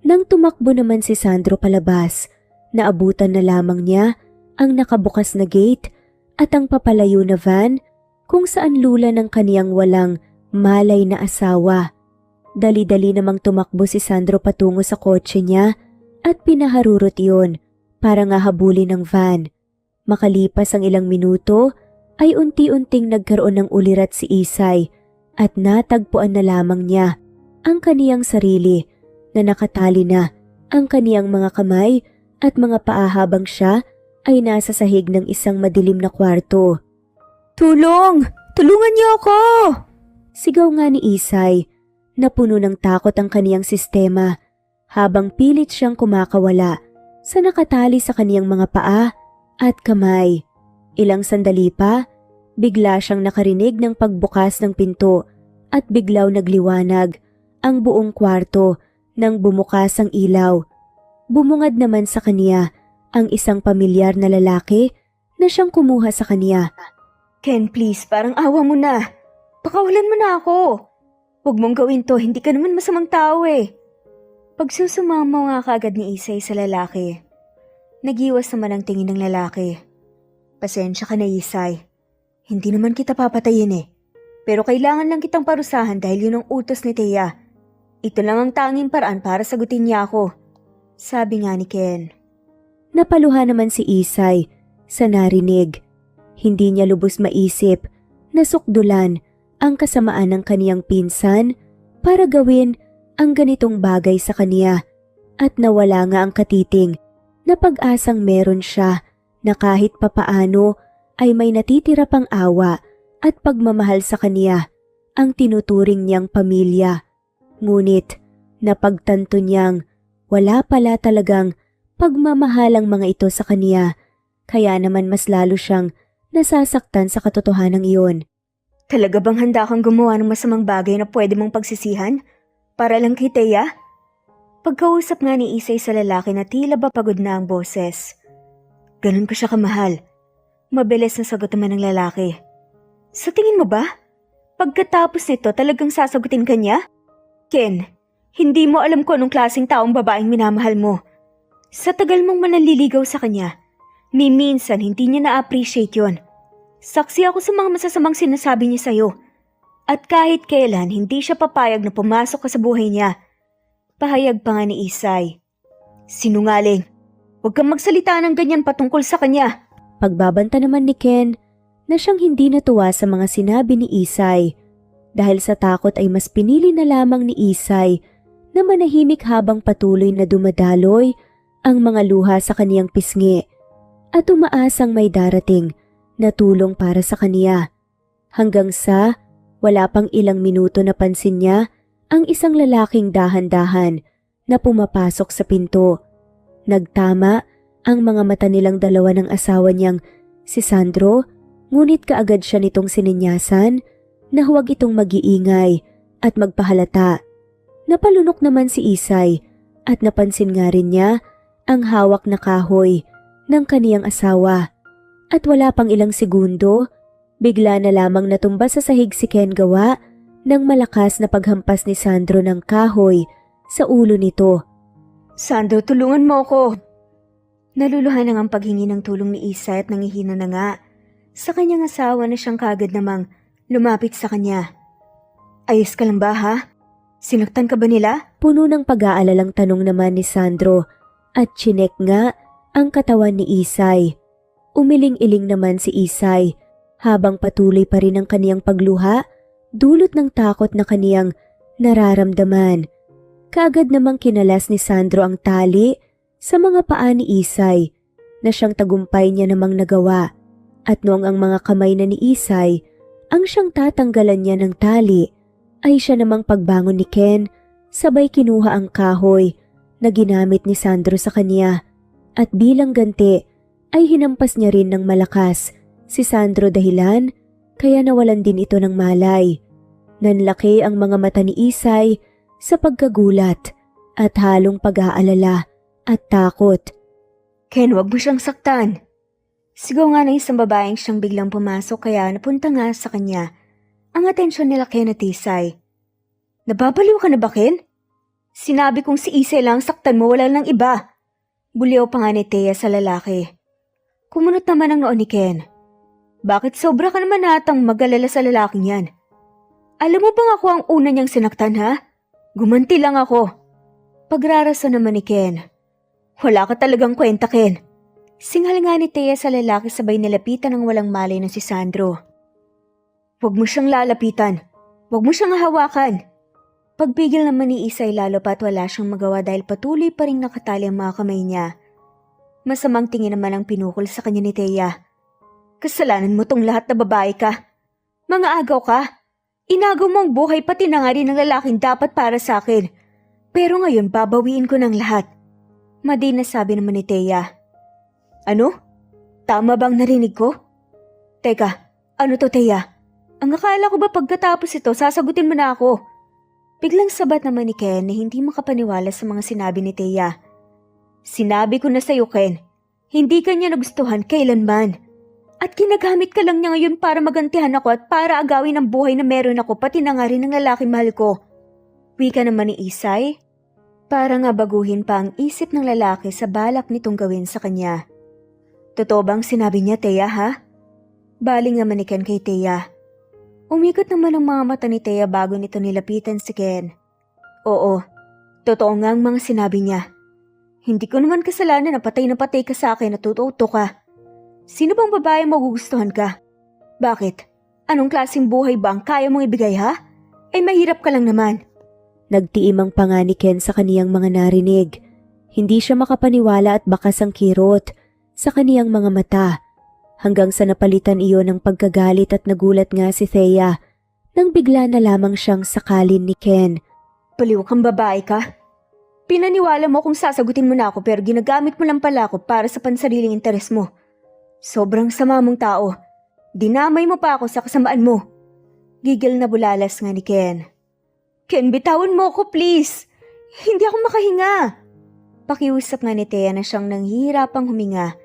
Nang tumakbo naman si Sandro palabas, naabutan na lamang niya ang nakabukas na gate at ang papalayo na van kung saan lula ng kaniyang walang malay na asawa. Dali-dali namang tumakbo si Sandro patungo sa kotse niya at pinaharurot iyon para nga habulin ng van. Makalipas ang ilang minuto ay unti-unting nagkaroon ng ulirat si Isay at natagpuan na lamang niya ang kaniyang sarili na nakatali na ang kaniyang mga kamay at mga paa habang siya ay nasa sahig ng isang madilim na kwarto. Tulong! Tulungan niyo ako! Sigaw nga ni Isay. Napuno ng takot ang kaniyang sistema habang pilit siyang kumakawala sa nakatali sa kaniyang mga paa at kamay. Ilang sandali pa, bigla siyang nakarinig ng pagbukas ng pinto at biglaw nagliwanag ang buong kwarto nang bumukas ang ilaw. Bumungad naman sa kaniya ang isang pamilyar na lalaki na siyang kumuha sa kaniya. Ken, please, parang awa mo na. Pakawalan mo na ako. Huwag mong gawin to, hindi ka naman masamang tao eh. Pagsusumama nga kaagad ni Isay sa lalaki. Nagiwas naman ang tingin ng lalaki. Pasensya ka na Isay. Hindi naman kita papatayin eh. Pero kailangan lang kitang parusahan dahil yun ang utos ni Thea. Ito lang ang tanging paraan para sagutin niya ako. Sabi nga ni Ken. Napaluha naman si Isay sa narinig. Hindi niya lubos maisip na sukdulan ang kasamaan ng kaniyang pinsan para gawin ang ganitong bagay sa kaniya at nawala nga ang katiting na pag-asang meron siya na kahit papaano ay may natitira pang awa at pagmamahal sa kaniya ang tinuturing niyang pamilya. Ngunit napagtanto niyang wala pala talagang pagmamahal ang mga ito sa kaniya kaya naman mas lalo siyang nasasaktan sa katotohanan iyon. Talaga bang handa kang gumawa ng masamang bagay na pwede mong pagsisihan? Para lang kay Thea? Pagkausap nga ni Isay sa lalaki na tila ba pagod na ang boses. Ganun ko siya kamahal. Mabilis na sagot naman ng lalaki. Sa tingin mo ba? Pagkatapos nito talagang sasagutin ka niya? Ken, hindi mo alam kung anong klaseng taong babaeng minamahal mo. Sa tagal mong manaliligaw sa kanya, ni minsan hindi niya na-appreciate yon. Saksi ako sa mga masasamang sinasabi niya sa'yo. At kahit kailan hindi siya papayag na pumasok ka sa buhay niya. Pahayag pa nga ni Isay. Sinungaling. Huwag kang magsalita ng ganyan patungkol sa kanya. Pagbabanta naman ni Ken na siyang hindi natuwa sa mga sinabi ni Isay. Dahil sa takot ay mas pinili na lamang ni Isay na manahimik habang patuloy na dumadaloy ang mga luha sa kaniyang pisngi at umaasang may darating na tulong para sa kaniya. Hanggang sa wala pang ilang minuto napansin niya ang isang lalaking dahan-dahan na pumapasok sa pinto. Nagtama ang mga mata nilang dalawa ng asawa niyang si Sandro, ngunit kaagad siya nitong sininyasan na huwag itong mag-iingay at magpahalata. Napalunok naman si Isay at napansin nga rin niya ang hawak na kahoy ng kaniyang asawa. At wala pang ilang segundo, bigla na lamang natumba sa sahig si Ken gawa ng malakas na paghampas ni Sandro ng kahoy sa ulo nito. Sandro, tulungan mo ako! Naluluhan na ang paghingi ng tulong ni Isay at nangihina na nga sa kanyang asawa na siyang kagad namang lumapit sa kanya. Ayos ka lang ba ha? Sinaktan ka ba nila? Puno ng pag-aalalang tanong naman ni Sandro at chinek nga ang katawan ni Isay. Umiling-iling naman si Isay habang patuloy pa rin ang kaniyang pagluha, dulot ng takot na kaniyang nararamdaman. Kaagad namang kinalas ni Sandro ang tali sa mga paa ni Isay na siyang tagumpay niya namang nagawa, at noong ang mga kamay na ni Isay ang siyang tatanggalan niya ng tali, ay siya namang pagbangon ni Ken sabay kinuha ang kahoy na ginamit ni Sandro sa kanya, at bilang ganti ay hinampas niya rin ng malakas si Sandro dahilan kaya nawalan din ito ng malay. Nanlaki ang mga mata ni Isay sa pagkagulat at halong pag-aalala at takot. Ken, wag mo siyang saktan. Sigaw nga ng isang babaeng siyang biglang pumasok kaya napunta nga sa kanya ang atensyon nila Ken at Isay. Nababaliw ka na ba, Ken? Sinabi kong si Isay lang saktan mo, wala lang iba. Buliw pa nga ni Thea sa lalaki. Kumunot naman ang noon ni Ken. Bakit sobra ka naman natang mag-alala sa lalaking yan? Alam mo bang ako ang una niyang sinaktan, ha? Gumanti lang ako. Pagrarason naman ni Ken. Wala ka talagang kwenta, Ken. Singal nga ni Thea sa lalaki sabay nilapitan ng walang malay na si Sandro. Huwag mo siyang lalapitan. Huwag mo siyang hawakan. Pagpigil naman ni Isay lalo pa't wala siyang magawa dahil patuloy pa rin nakatali ang mga kamay niya. Masamang tingin naman ang pinukol sa kanya ni Thea. Kasalanan mo tong lahat na babae ka. Mga agaw ka. Inagaw mo ang buhay pati na nga rin ng lalaking dapat para sa akin. Pero ngayon babawiin ko ng lahat. Madi na sabi naman ni Thea. Ano? Tama bang narinig ko? Teka, ano to Thea? Ang akala ko ba pagkatapos ito sasagutin mo na ako? Biglang sabat naman ni Ken na hindi makapaniwala sa mga sinabi ni Thea. Sinabi ko na sa'yo, Ken, hindi ka niya nagustuhan kailanman. At ginagamit ka lang niya ngayon para magantihan ako at para agawin ang buhay na meron ako pati na nga rin ng lalaking mahal ko. Wika naman ni Isay. Para nga baguhin pa ang isip ng lalaki sa balak nitong gawin sa kanya. Totoo bang sinabi niya, Thea, ha? Baling naman ni Ken kay Thea. Umikot naman ang mga mata ni Thea bago nito nilapitan si Ken. Oo, totoo nga ang mga sinabi niya. Hindi ko naman kasalanan na patay ka sa akin at tututo ka. Sino bang babae magugustuhan ka? Bakit? Anong klaseng buhay ba ang kaya mong ibigay, ha? Ay mahirap ka lang naman. Nagtiim ang panga ni Ken sa kaniyang mga narinig. Hindi siya makapaniwala at bakas ang kirot sa kaniyang mga mata. Hanggang sa napalitan iyon ng pagkagalit at nagulat nga si Thea nang bigla na lamang siyang sakalin ni Ken. Baliw kang babae ka? Pinaniwala mo kung sasagutin mo na ako pero ginagamit mo lang pala ako para sa pansariling interes mo. Sobrang sama mong tao. Dinamay mo pa ako sa kasamaan mo. Gigil na bulalas nga ni Ken. Ken, bitawan mo ako please. Hindi ako makahinga. Pakiusap nga ni Thea na siyang nanghihirapang huminga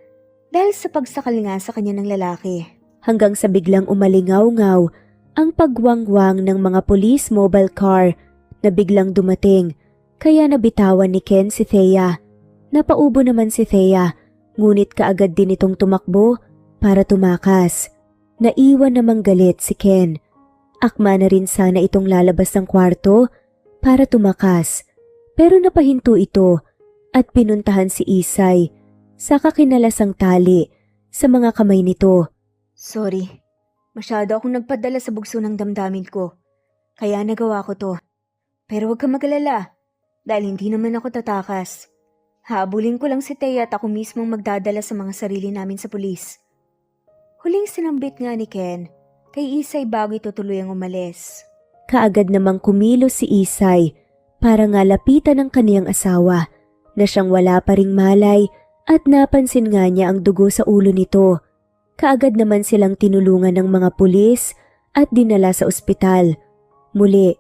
dahil sa pagsakal nga sa kanya ng lalaki. Hanggang sa biglang umalingaw-ngaw ang pagwangwang ng mga police mobile car na biglang dumating. Kaya nabitawan ni Ken si Thea. Napaubo naman si Thea, ngunit kaagad din itong tumakbo para tumakas. Naiwan namang galit si Ken. Akma na rin sana itong lalabas ng kwarto para tumakas. Pero napahinto ito at pinuntahan si Isay. Saka kinalas ang tali sa mga kamay nito. Sorry, masyado akong nagpadala sa bugso ng damdamin ko. Kaya nagawa ko to. Pero huwag ka magalala. Dahil hindi naman ako tatakas. Habulin ko lang si Thea at ako mismong magdadala sa mga sarili namin sa pulis. Huling sinambit nga ni Ken kay Isay bago ito tuluyang umalis. Kaagad namang kumilos si Isay para nga lapitan ang kaniyang asawa na siyang wala pa ring malay at napansin nga niya ang dugo sa ulo nito. Kaagad naman silang tinulungan ng mga pulis at dinala sa ospital. Muli,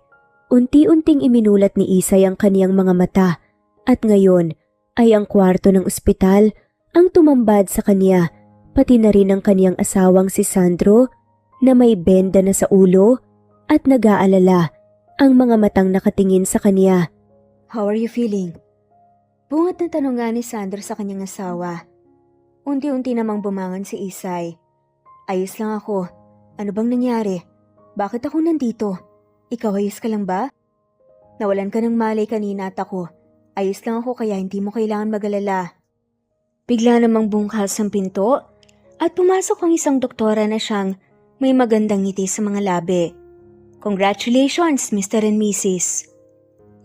unti-unting iminulat ni Isay ang kaniyang mga mata at ngayon ay ang kwarto ng ospital ang tumambad sa kanya, pati na rin ang kaniyang asawang si Sandro na may benda na sa ulo at nag-aalala ang mga matang nakatingin sa kanya. How are you feeling? Bungat na tanong nga ni Sandro sa kanyang asawa. Unti-unti namang bumangon si Isay. Ayos lang ako. Ano bang nangyari? Bakit ako nandito? Ikaw ayos ka lang ba? Nawalan ka ng malay kanina at ako. Ayos lang ako kaya hindi mo kailangan mag-alala. Bigla namang bungkas ang pinto At pumasok ang isang doktora na siyang may magandang ngiti sa mga labi. Congratulations, Mr. and Mrs.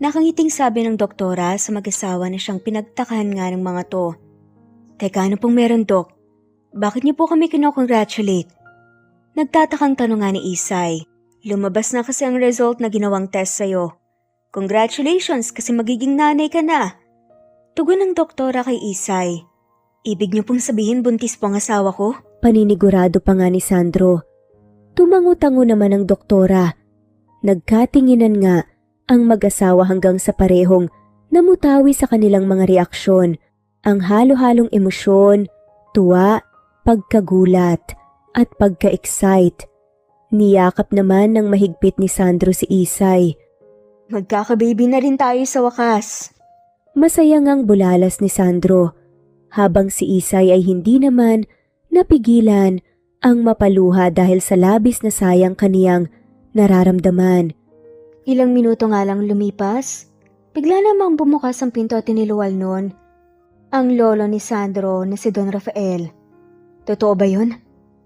Nakangiting sabi ng doktora sa mag-asawa na siyang pinagtakahan nga ng mga to. Teka, ano pong meron, Dok? Bakit niyo po kami kinocongratulate? Nagtatakang tanong nga ni Isay. Lumabas na kasi ang result na ginawang test sa'yo. Congratulations kasi magiging nanay ka na. Tugon ng doktora kay Isay. Ibig niyo pong sabihin buntis po ang asawa ko? Paninigurado pa nga ni Sandro. Tumango-tango naman ang doktora. Nagkatinginan nga ang mag-asawa hanggang sa parehong namutawi sa kanilang mga reaksyon. Ang halo-halong emosyon, tuwa, pagkagulat, at pagka-excite. Niyakap naman ng mahigpit ni Sandro si Isay. Magkakababy na rin tayo sa wakas. Masaya ngang bulalas ni Sandro, habang si Isay ay hindi naman napigilan ang mapaluha dahil sa labis na sayang kaniyang nararamdaman. Ilang minuto nga lang lumipas, bigla namang bumukas ang pinto at tiniluwal noon ang lolo ni Sandro na si Don Rafael. Totoo ba yun?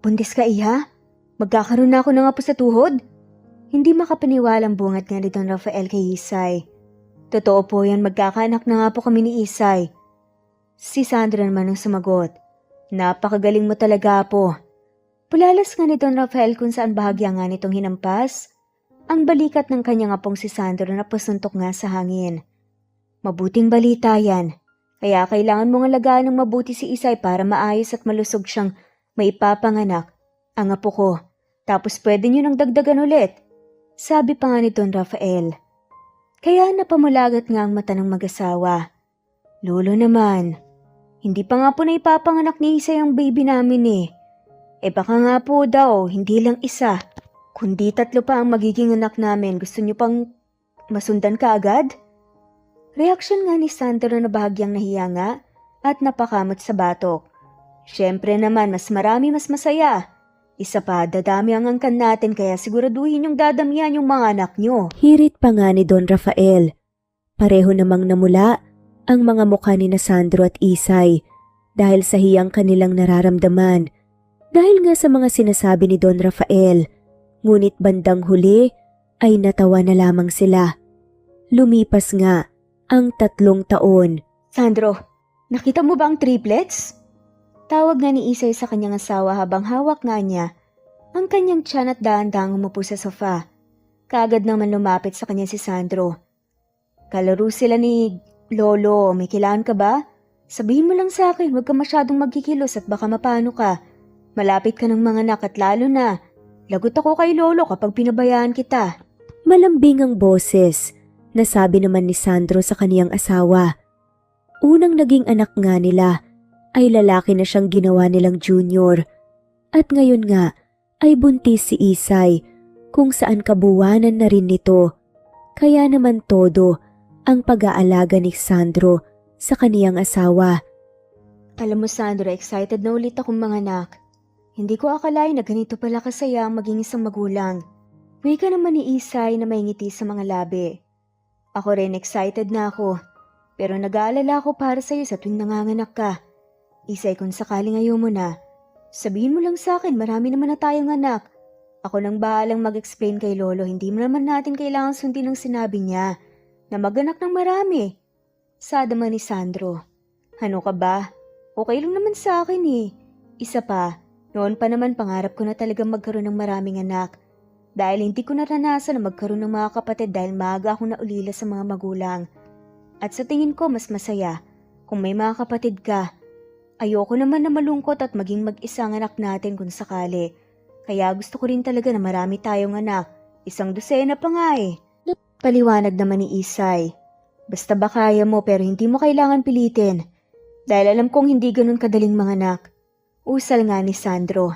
Buntis ka, iha? Magkakaroon na ako ng apo sa tuhod? Hindi makapaniwalang bungat nga ni Don Rafael kay Isay. Totoo po yan, magkakaanak na nga po kami ni Isay. Si Sandro naman ang sumagot. Napakagaling mo talaga po. Pulalas nga ni Don Rafael kung saan bahagya nga nitong hinampas ang balikat ng kanyang apong si Sandro na pasuntok nga sa hangin. Mabuting balita yan. Kaya kailangan mong alagaan ng mabuti si Isay para maayos at malusog siyang maipapanganak ang apo ko. Tapos pwede niyo nang dagdagan ulit. Sabi pa nga ni Don Rafael. Kaya napamulagat nga ang mata ng mag-asawa. Lolo naman, hindi pa nga po na ipapanganak ni Isay ang baby namin eh. Baka nga po daw, hindi lang isa. Kundi 3 pa ang magiging anak namin. Gusto niyo pang masundan ka agad? Reaksyon nga ni Sandro na bahagyang nahiya nga at napakamot sa batok. Siyempre naman, mas marami mas masaya. Isa pa, dadami ang angkan natin kaya siguraduhin yung dadamihan yung mga anak nyo. Hirit pa nga ni Don Rafael. Pareho namang namula ang mga mukha ni na Sandro at Isay dahil sa hiyang kanilang nararamdaman. Dahil nga sa mga sinasabi ni Don Rafael, ngunit bandang huli ay natawa na lamang sila. Lumipas nga ang 3 taon. Sandro, nakita mo ba ang triplets? Tawag nga ni Isay sa kanyang asawa habang hawak nga niya ang kanyang tiyan at dahan-dahang umupo sa sofa. Kaagad naman lumapit sa kanya si Sandro. Kalaro sila ni Lolo, may kailangan ka ba? Sabihin mo lang sa akin, huwag ka masyadong magkikilos at baka mapano ka. Malapit ka ng mga anak at lalo na, lagot ako kay Lolo kapag pinabayaan kita. Malambing ang boses, nasabi naman ni Sandro sa kaniyang asawa. Unang naging anak nga nila ay lalaki na siyang ginawa nilang junior. At ngayon nga ay buntis si Isay kung saan kabuwanan na rin nito. Kaya naman todo ang pag-aalaga ni Sandro sa kaniyang asawa. Alam mo Sandro, excited na ulit akong manganak. Hindi ko akalain na ganito pala kasaya ang maging isang magulang. Wika naman ni Isay na may ngiti sa mga labi. Ako rin excited na ako, pero nag-aalala ako para sa'yo sa tuwing nanganganak ka. Isay, kung sakaling ayaw mo na, sabihin mo lang sa akin, marami naman na tayong anak. Ako nang bahalang mag-explain kay Lolo, hindi mo naman natin kailangan sundin ang sinabi niya na maganak ng marami. Sadama ni Sandro. Ano ka ba? Okay lang naman sa akin eh. Isa pa, noon pa naman pangarap ko na talagang magkaroon ng maraming anak. Dahil hindi ko naranasan na magkaroon ng mga kapatid dahil maaga akong naulila sa mga magulang. At sa tingin ko mas masaya kung may mga kapatid ka. Ayoko naman na malungkot at maging mag-isa ang anak natin kung sakali. Kaya gusto ko rin talaga na marami tayong anak. 1 dosena pa nga eh. Paliwanag naman ni Isay. Basta ba kaya mo pero hindi mo kailangan pilitin. Dahil alam kong hindi ganun kadaling manganak. Usal nga ni Sandro.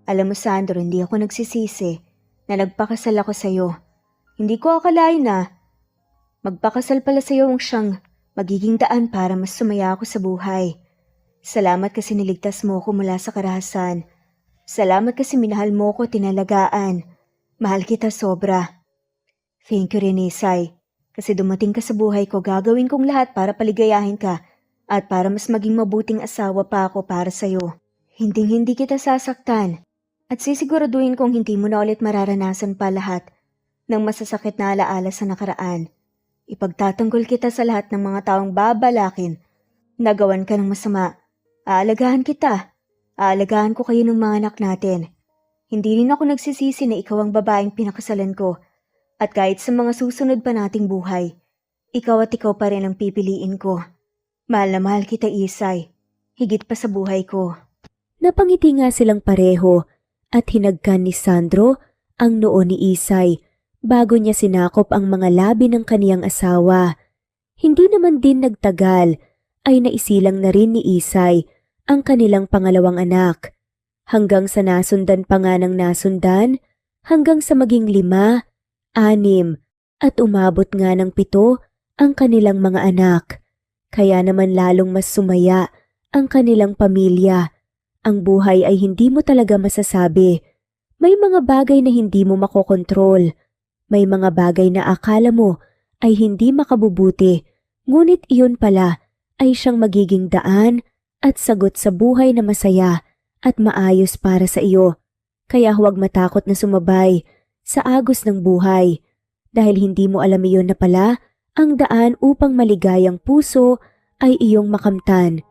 Alam mo Sandro, hindi ako nagsisisi na nagpakasal ako sa'yo. Hindi ko akalain na magpakasal pala sa'yo ang siyang magiging daan para mas sumaya ako sa buhay. Salamat kasi niligtas mo ko mula sa karahasan. Salamat kasi minahal mo ko tinalagaan. Mahal kita sobra. Thank you rin Isay. Kasi dumating ka sa buhay ko, gagawin kong lahat para paligayahin ka at para mas maging mabuting asawa pa ako para sa'yo. Hinding-hindi kita sasaktan at sisiguraduhin kong hindi mo na ulit mararanasan pa lahat ng masasakit na alaala sa nakaraan. Ipagtatanggol kita sa lahat ng mga taong babalakin. Nagawan ka ng masama. Aalagaan kita. Aalagaan ko kayo ng mga anak natin. Hindi rin ako nagsisisi na ikaw ang babaeng pinakasalan ko. At kahit sa mga susunod pa nating buhay, ikaw at ikaw pa rin ang pipiliin ko. Mahal na mahal kita, Isay. Higit pa sa buhay ko. Napangiti nga silang pareho at hinagkan ni Sandro ang noo ni Isay bago niya sinakop ang mga labi ng kaniyang asawa. Hindi naman din nagtagal ay naisilang na rin ni Isay ang kanilang pangalawang anak. Hanggang sa nasundan pa nga ng nasundan, hanggang sa maging 5, 6, at umabot nga ng 7 ang kanilang mga anak. Kaya naman lalong mas sumaya ang kanilang pamilya. Ang buhay ay hindi mo talaga masasabi. May mga bagay na hindi mo makokontrol. May mga bagay na akala mo ay hindi makabubuti, ngunit iyon pala ay siyang magiging daan at sagot sa buhay na masaya at maayos para sa iyo. Kaya huwag matakot na sumabay sa agos ng buhay dahil hindi mo alam iyon na pala ang daan upang maligayang puso ay iyong makamtan.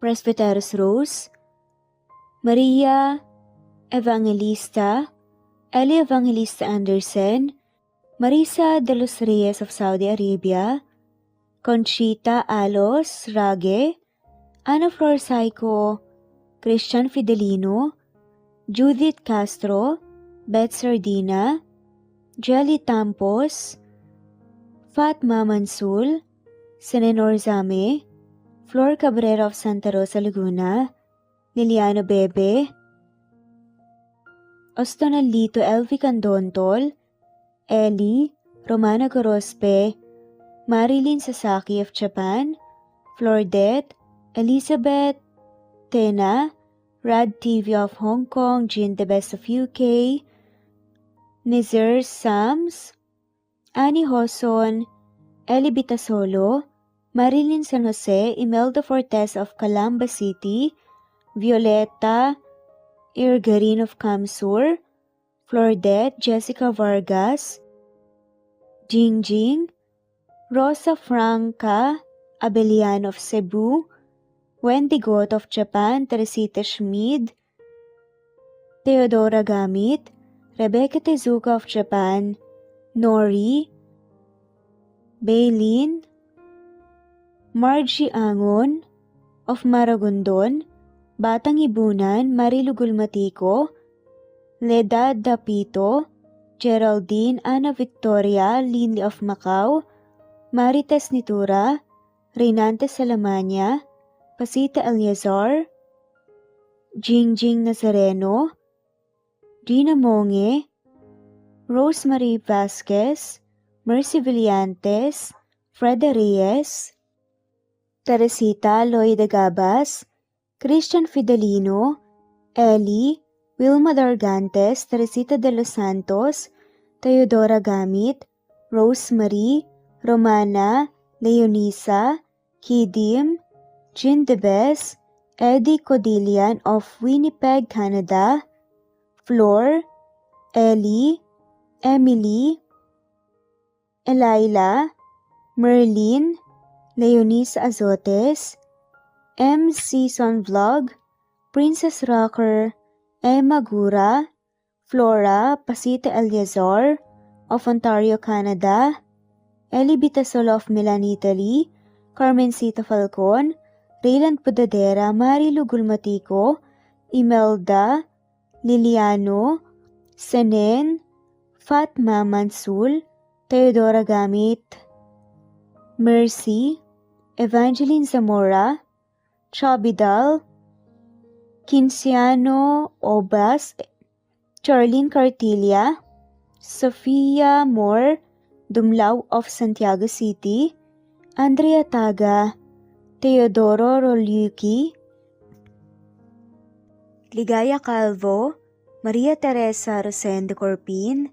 Presbyteros Rose, Maria Evangelista, Eli Evangelista Anderson, Marisa de los Reyes of Saudi Arabia, Conchita Alos Rage, Ana Flor Saico, Christian Fidelino, Judith Castro, Beth Sardina, Jelly Tampos, Fatma Mansul, Senenor Zame, Flor Cabrera of Santa Rosa, Laguna, Liliano Bebe, Ostonalito Elvi Candontol, Eli, Romana Gorospe, Marilyn Sasaki of Japan, Flordet, Elizabeth, Tena, Rad TV of Hong Kong, Jean the Best of UK, Nizar Sams, Annie Hoson, Eli Bitasolo, Marilyn San Jose, Imelda Fortes of Calamba City, Violeta Irgarin of Kamsur, Flordet, Jessica Vargas, Jingjing, Rosa Franca Abelian of Cebu, Wendy Goth of Japan, Teresita Schmid, Theodora Gamit, Rebecca Tezuka of Japan, Nori, Baylin, Margie Angon of Maragondon, Batang Ibunan, Marilu Gulmatico, Leda Dapito, Geraldine Ana Victoria Lindy of Macau, Marites Nitura, Reynante Salamania, Pasita Eliazar, Jingjing Nazareno, Gina Monge, Rosemary Vasquez, Mercy Villantes, Freda Reyes, Teresita Loida Gabas, Christian Fidelino, Eli, Wilma Dargantes, Teresita de los Santos, Teodora Gamit, Rosemary, Romana, Leonisa, Kidim, Jean Debes, Eddie Codillian of Winnipeg, Canada, Flor, Ellie, Emily, Elila, Merlin, Leonisa Azotes, M. Season Vlog, Princess Rocker, Emma Gura, Flora Pasita Eliazar of Ontario, Canada, Eli Bitasolo of Milan, Italy, Carmencita Falcon, Raylan Podadera, Marilu Gulmatico, Imelda, Liliano, Senen, Fatma Mansul, Teodora Gamit, Mercy, Evangeline Zamora, Chabidal, Kinciano Obas, Charlene Cartilla, Sofia Moore, Dumlao of Santiago City, Andrea Taga, Teodoro Roliuki, Ligaya Calvo, Maria Teresa Rosendo Corpin,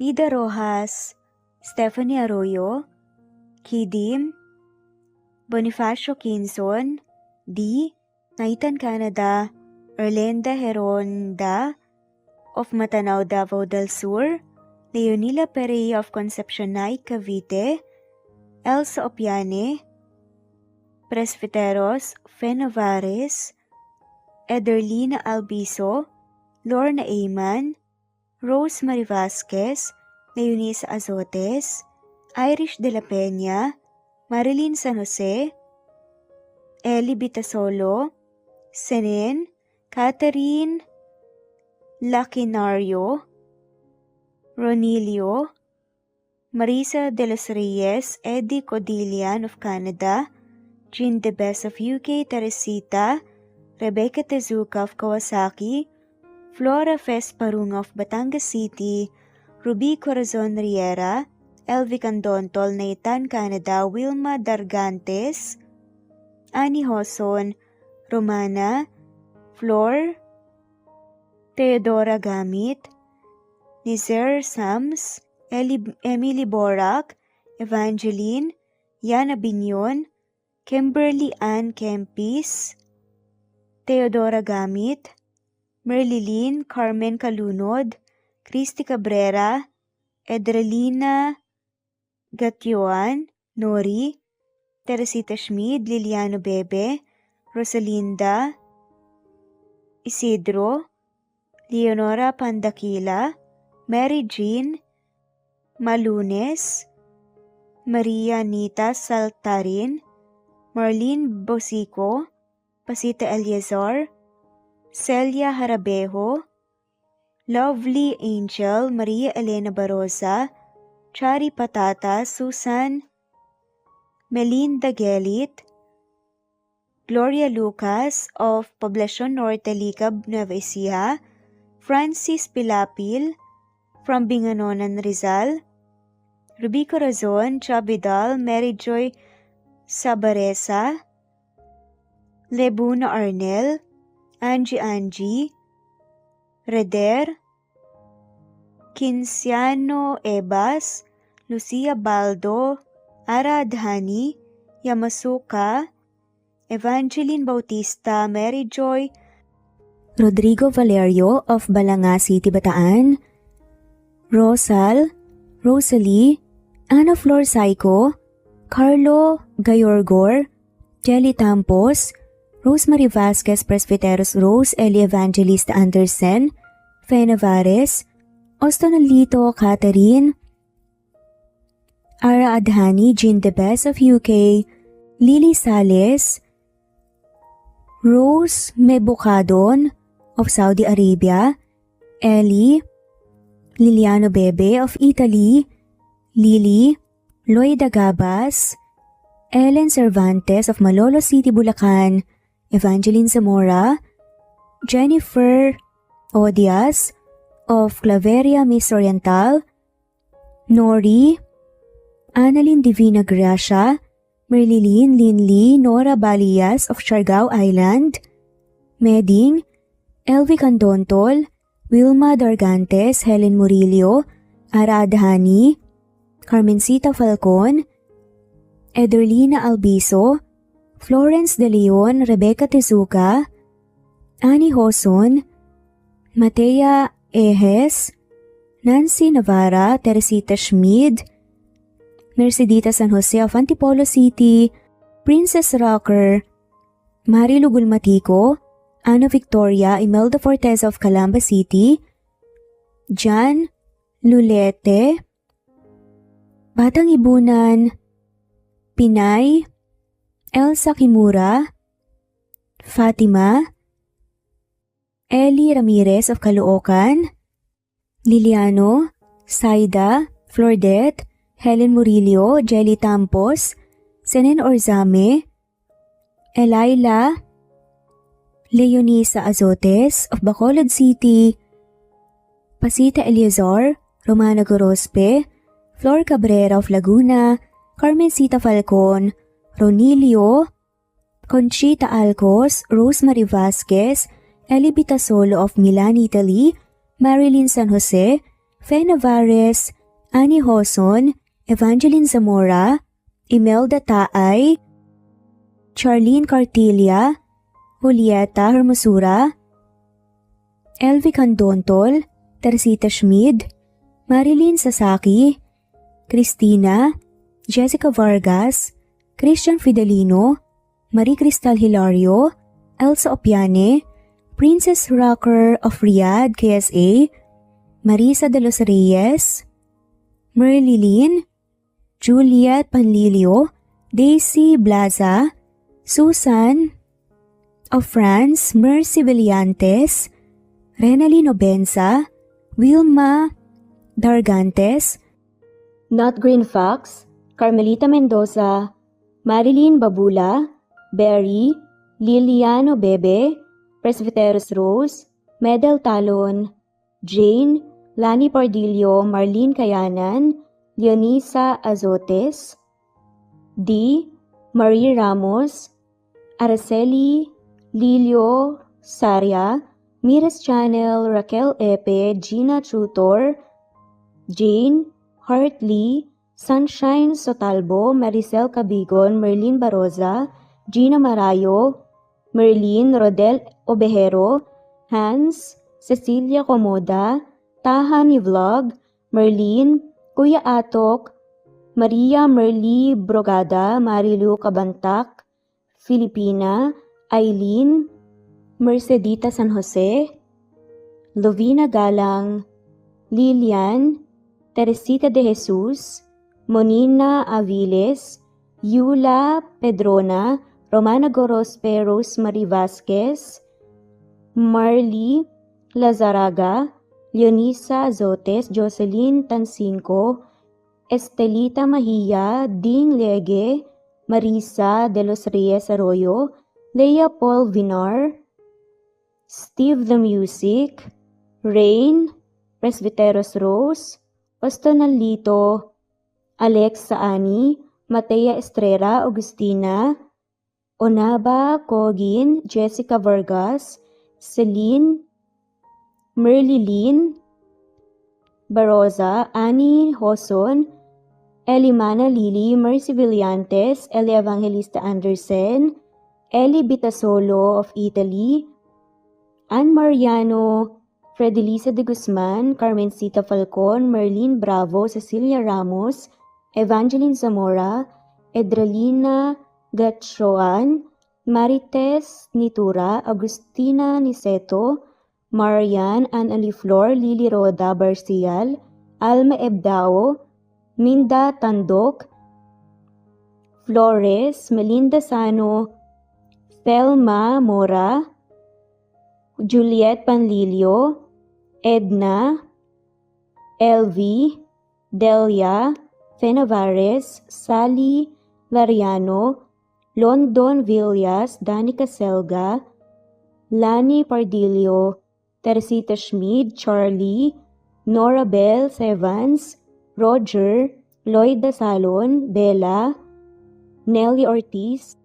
Nida Rojas, Stephanie Arroyo, Kidim, Bonifacio Quinzon, D. Naitan Canada, Erlenda Heronda of Matanao, Davao del Sur, Leonila Perea of Concepcion Naik, Cavite, Elsa Opiane, Presbiteros Fe Navares, Ederlina Albiso, Lorna Ayman, Rose Marie Vasquez, Leonisa Azotes, Irish de la Peña, Marilyn San Jose, Eli Bitasolo, Senen, Catherine Lacinario, Ronilio, Marisa de los Reyes, Eddie Codillian of Canada, Jean Debes of UK, Teresita, Rebecca Tezuka of Kawasaki, Flora Fesparung of Batangas City, Ruby Corazon Riera, Elvi Candontol, Naitan Canada, Wilma Dargantes, Annie Hoson, Romana, Flor, Teodora Gamit, Nizer Sams, Emily Borak, Evangeline, Yana Binyon, Kimberly Ann Kempis, Teodora Gamit, Merlilyn Carmen Calunod, Christy Cabrera, Edralina Gatyoan, Nori, Teresita Schmid, Liliano Bebe, Rosalinda, Isidro, Leonora Pandakila, Mary Jean Malunes, Maria Anita Saltarin, Marlene Bosico, Pasita Eliazar, Celia Harabejo, Lovely Angel, Maria Elena Barosa, Chari Patata, Susan Melinda Gelit, Gloria Lucas of Poblacion Norte, Licab, Nueva Ecija, Francis Pilapil from Binganonan, Rizal, Ruby Corazon, Chabidal, Mary Joy Sabaresa, Lebuna Arnel, Angie, Reder, Kinciano Ebas, Lucia Baldo, Ara Adhani, Yamasuka, Evangeline Bautista, Mary Joy, Rodrigo Valerio of Balanga City, Bataan, Rosal, Rosalie, Ana Flor Saico, Carlo Gayorgor, Jelly Tampos, Rosemary Vasquez Presbiteros Rose, Eli Evangelista Anderson, Fe Navares, Ostonalito Catherine, Ara Adhani, Jean Debes of UK, Lily Sales, Rose Mebukadon of Saudi Arabia, Ellie, Liliano Bebe of Italy, Lily, Loida Gabas, Ellen Cervantes of Malolo City, Bulacan, Evangeline Zamora, Jennifer Odias of Claveria, Miss Oriental, Nori, Annalyn Divina Gracia, Merlilyn Linley, Nora Balias of Siargao Island, Meding, Elvi Candontol, Wilma Dargantes, Helen Murillo, Ara Adhani, Carmencita Falcon, Ederlina Albiso, Florence De Leon, Rebecca Tezuka, Annie Hoson, Matea Ejes, Nancy Navarra, Teresita Schmid, Mercedita San Jose of Antipolo City, Princess Rocker, Marilu Gulmatico, Ana Victoria, Imelda Forteza of Calamba City, Jan Lulete, Batang Ibunan, Pinay, Elsa Kimura, Fatima, Ellie Ramirez of Caloocan, Liliano, Saida, Flordet, Helen Murillo, Jelly Tampos, Senen Orzame, Elaila, Leonisa Azotes of Bacolod City, Pasita Eliazar, Romana Gorospe, Flor Cabrera of Laguna, Carmencita Falcon, Ronilio, Conchita Alcos, Rosemary Vasquez, Eli Bitasolo of Milan, Italy, Marilyn San Jose, Fe Navarez, Annie Hoson, Evangeline Zamora, Imelda Taay, Charlene Cartilla, Julieta Hermosura, Elvi Candontol, Teresita Schmid, Marilyn Sasaki, Christina, Jessica Vargas, Christian Fidelino, Marie Cristal Hilario, Elsa Opiane, Princess Rocker of Riyadh, KSA, Marisa de los Reyes, Merlilyn, Juliet Panlilio, Daisy Blaza, Susan of France, Mercy Villantes, Renalyn Obenza, Wilma Dargantes, Not Green Fox, Carmelita Mendoza, Marilyn Babula, Berry, Liliano Bebe, Presbyteros Rose, Medel Talon, Jane, Lani Pardillo, Marlene Kayanan, Leonisa Azotes, D. Marie Ramos, Araceli Lilio Saria, Miras Channel, Raquel Epe, Gina Tutor, Jane, Hartley, Sunshine Sotalbo, Maricel Cabigon, Merlin Baroza, Gina Marayo, Merlin Rodel Obejero, Hans, Cecilia Comoda, Tahani Vlog, Merlin, Kuya Atok, Maria Merly Brogada, Marilu Cabantak, Filipina, Eileen, Mercedita San Jose, Lovina Galang, Lilian, Teresita de Jesus, Monina Aviles, Yula Pedrona, Romana Gorospe, Rosemary Vasquez, Marley Lazaraga, Leonisa Azotes, Jocelyn Tancinco, Estelita Mahia, Ding Lege, Marisa de los Reyes Arroyo, Leia Paul Vinar, Steve the Music, Rain, Presbyteros Rose, Ostonalito, Alex Saani, Matea Estrera, Agustina, Onaba Cogin, Jessica Vargas, Celine, Merlilyn Baroza, Annie Hoson, Elimana Lili, Mercy Villantes, Eli Evangelista Anderson, Eli Bitasolo of Italy, Ann Mariano, Fredelisa de Guzman, Carmencita Falcon, Merlin Bravo, Cecilia Ramos, Evangeline Zamora, Edralina Gatchoan, Marites Nitura, Agustina Niceto, Marian, Ann Aliflor, Lily Roda Barcial, Alma Ebdao, Minda Tandok, Flores, Melinda Sano, Thelma Mora, Juliet Panlilio, Edna, Elvi, Delia, Fenavares, Sally Lariano, London Villas, Danica Selga, Lani Pardillo, Teresita Schmid, Charlie, Nora Bell Evans, Roger, Lloyd Dasalon, Bella, Nelly Ortiz,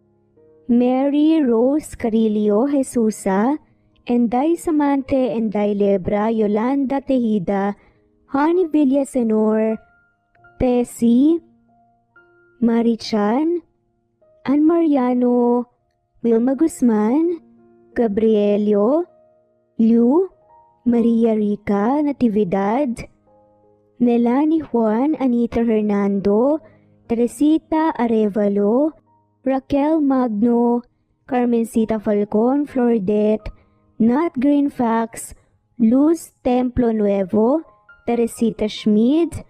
Mary Rose Carillo Jesusa, Enday Samante, Enday Lebra, Yolanda Tejida, Honey Villasenor, Tessie, Marichan, Ann Mariano, Wilma Guzman, Gabrielio, Liu, Maria Rica Natividad, Nelani Juan, Anita Hernando, Teresita Arevalo, Raquel Magno, Carmencita Falcon, Flordet, Nat Green Fax, Luz Templo Nuevo, Teresita Schmid,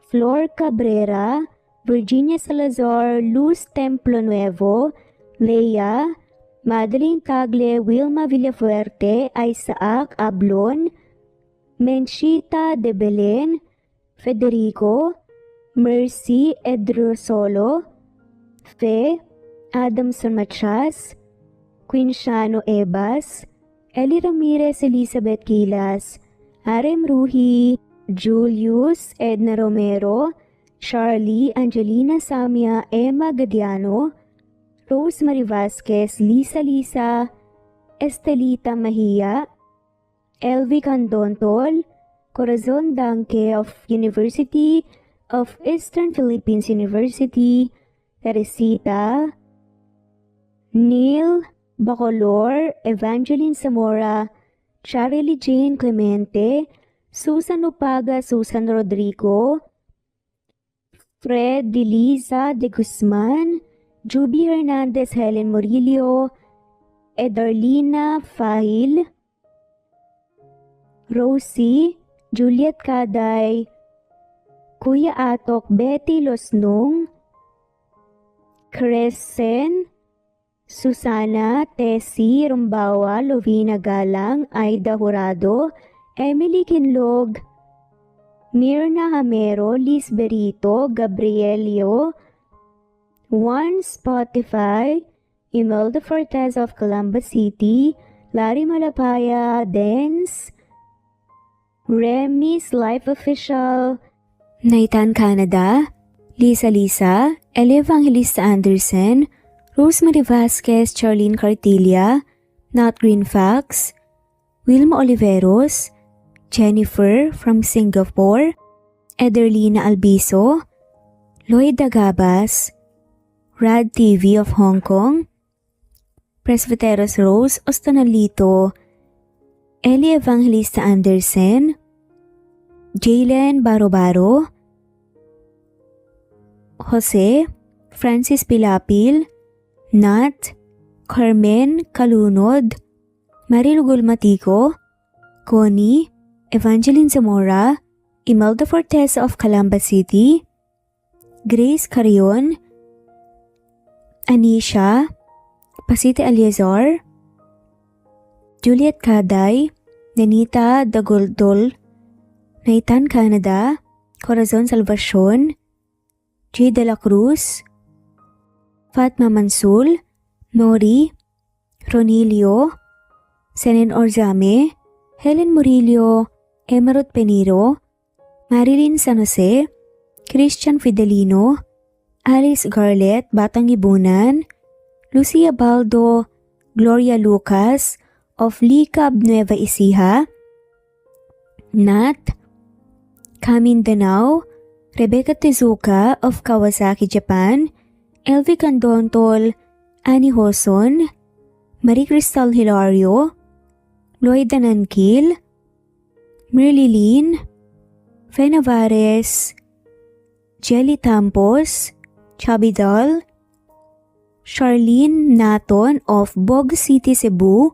Flor Cabrera, Virginia Salazar, Luz Templo Nuevo, Leia, Madeline Tagle, Wilma Villafuerte, Isaac Ablon, Menchita de Belen, Federico, Mercy Edrosolo, Fe, Adamson Machas, Quinciano Ebas, Eli Ramirez Elizabeth Quilas, Arem Ruhi, Julius Edna Romero, Charlie Angelina Samia, Emma Gadiano, Rosemary Vasquez, Lisa, Estelita Mahia, Elvi Candontol, Corazon Danke of University of Eastern Philippines University, Teresita, Neil Bacolor, Evangeline Zamora, Charlie Jane Clemente, Susan Upaga, Susan Rodrigo, Fred de Liza de Guzman, Juby Hernandez, Helen Murillo, Edarlina Fahil, Rosie, Juliet Caday, Kuya Atok, Betty Losnong, Crescen, Susana, Tessie Rumbawa, Lovina Galang, Aida Jurado, Emily Kinlog, Mirna Hamero, Liz Berito, Gabrielio, Juan Spotify, Imelda Fortes of Columbus City, Larry Malapaya, Dance, Remy's Life Official, Naitan Canada, Lisa, Eli Evangelista Anderson, Rosemary Vasquez, Charlene Cartilla, Nat Greenfax, Wilma Oliveros, Jennifer from Singapore, Ederlina Albiso, Lloyd Dagabas, Rad TV of Hong Kong, Presbyteros Rose Ostanalito, Eli Evangelista Anderson, Jalen Baro, Jose, Francis Pilapil, Nat, Carmen Kalunod, Marilugol Matico, Connie, Evangeline Zamora, Imelda Fortes of Calamba City, Grace Carion, Anisha, Pasite Aliazar, Juliet Caday, Nanita Dagoldol, Naitan Canada, Corazon Salvacion, J. De La Cruz, Fatma Mansul, Nori, Ronilio, Senen Orzame, Helen Murillo, Emerald Peniro, Marilyn San Jose, Christian Fidelino, Alice Garlet, Batang Ibunan, Lucia Baldo, Gloria Lucas of Licab Nueva Ecija, Nat, Kamindanao, Rebecca Tezuka of Kawasaki, Japan, Elvi Candontol, Annie Hoson, Marie Cristal Hilario, Lloyd Danankil, Merlilyn, Fe Navares, Jelly Tampos, Chubby Doll, Charlene Naton of Bog City, Cebu,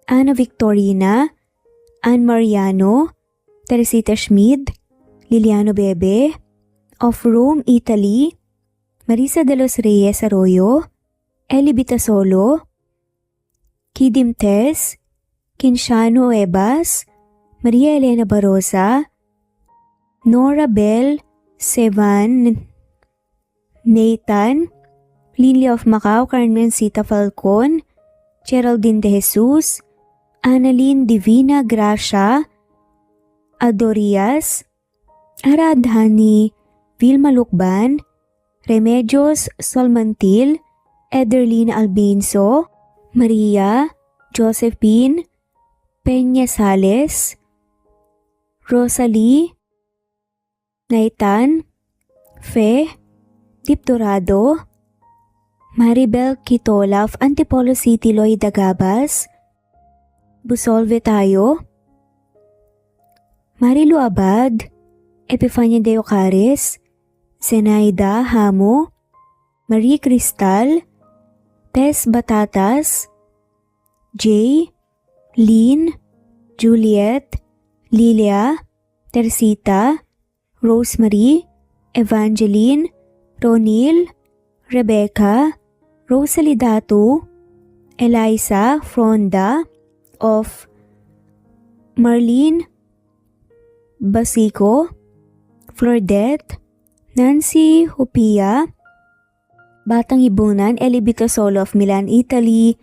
Ana Victorina, Ann Mariano, Teresita Schmid, Liliano Bebe, of Rome, Italy, Marisa de los Reyes Arroyo, Eli Bitasolo, Kidim Tess, Kinshano Ebas, Maria Elena Barosa, Nora Bell, Sevan, Nathan, Lilia of Macau, Carmencita Falcon, Geraldine de Jesus, Annalyn Divina Gracia, Adorias, Aradhani, Vilma Lukban, Remedios Solmantil, Ederlina Albinso, Maria, Josephine, Peña Sales, Rosalie, Naitan, Fe, Dip Dorado, Maribel Quitola of Antipolo City, Lloyd Dagabas, Busolve Tayo, Marilu Abad, Epifania de Ocares, Zenaida Hamo, Marie Cristal, Tess Batatas, Jay, Lynn, Juliet, Lilia, Teresita, Rosemary, Evangeline, Ronil, Rebecca, Rosalie Datu, Eliza Fronda of Marlene Basico, Flordette, Nancy Hupia, Batang Ibunan, Eli Bitasolo of Milan, Italy,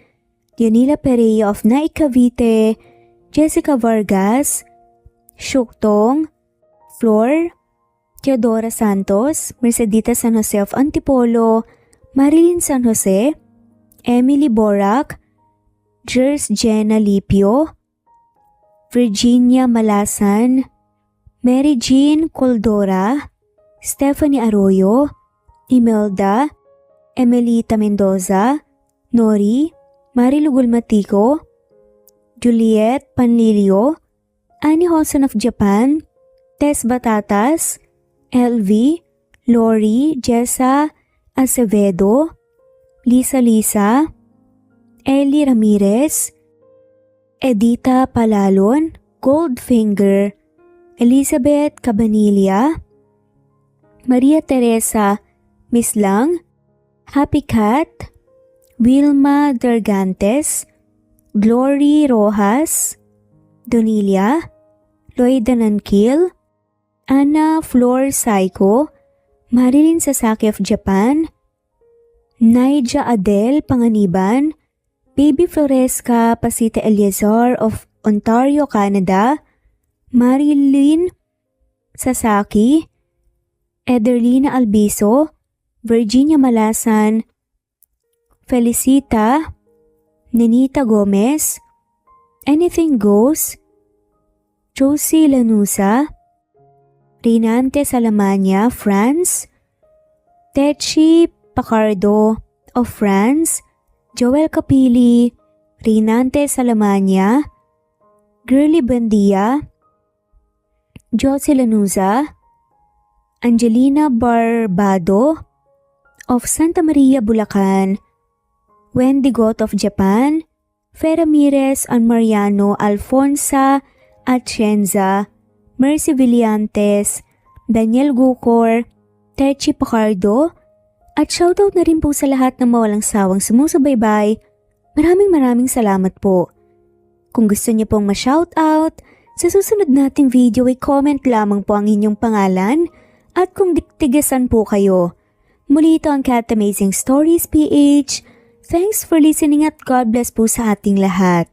Yanila Perea of Naik Cavite, Jessica Vargas, Shuktong, Flor, Teodora Santos, Mercedita San Jose of Antipolo, Marilyn San Jose, Emily Borac, Jers Jenna Lipio, Virginia Malasan, Mary Jean Coldora, Stephanie Arroyo, Imelda, Emelita Mendoza, Nori, Marilu Gulmatico, Juliet Panlilio, Annie Holson of Japan, Tess Batatas, LV, Lori, Jessa Acevedo, Lisa, Ellie Ramirez, Edita Palalon, Goldfinger, Elizabeth Cabanilla, Maria Teresa Mislang, Happy Cat, Wilma Dargantes, Glory Rojas, Donilia, Lloyda Nankil, Anna Flor Saiko, Marilyn Sasaki of Japan, Naija Adele Panganiban, Baby Floresca Pasita Eliazar of Ontario, Canada, Marilyn Sasaki, Ederlina Albiso, Virginia Malasan, Felicita, Nenita Gomez, Anything Goes, Josie Lanusa, Rinante Salamania, France, Techi Pacardo of France, Joel Capili, Rinante Salamania, Girly Bandia, Josie Lanusa, Angelina Barbado of Santa Maria, Bulacan, Wendy Got of Japan, Fe Ramirez and Mariano Alfonsa Atienza, Mercy Villantes, Daniel Gucor, Techi Pacardo, at shoutout na rin po sa lahat ng mawalang sawang sumusubaybay. Maraming salamat po. Kung gusto niyo pong ma-shoutout, sa susunod nating video ay comment lamang po ang inyong pangalan at kung diktigasan po kayo. Muli ito ang Cat Amazing Stories PH. Thanks for listening at God bless po sa ating lahat.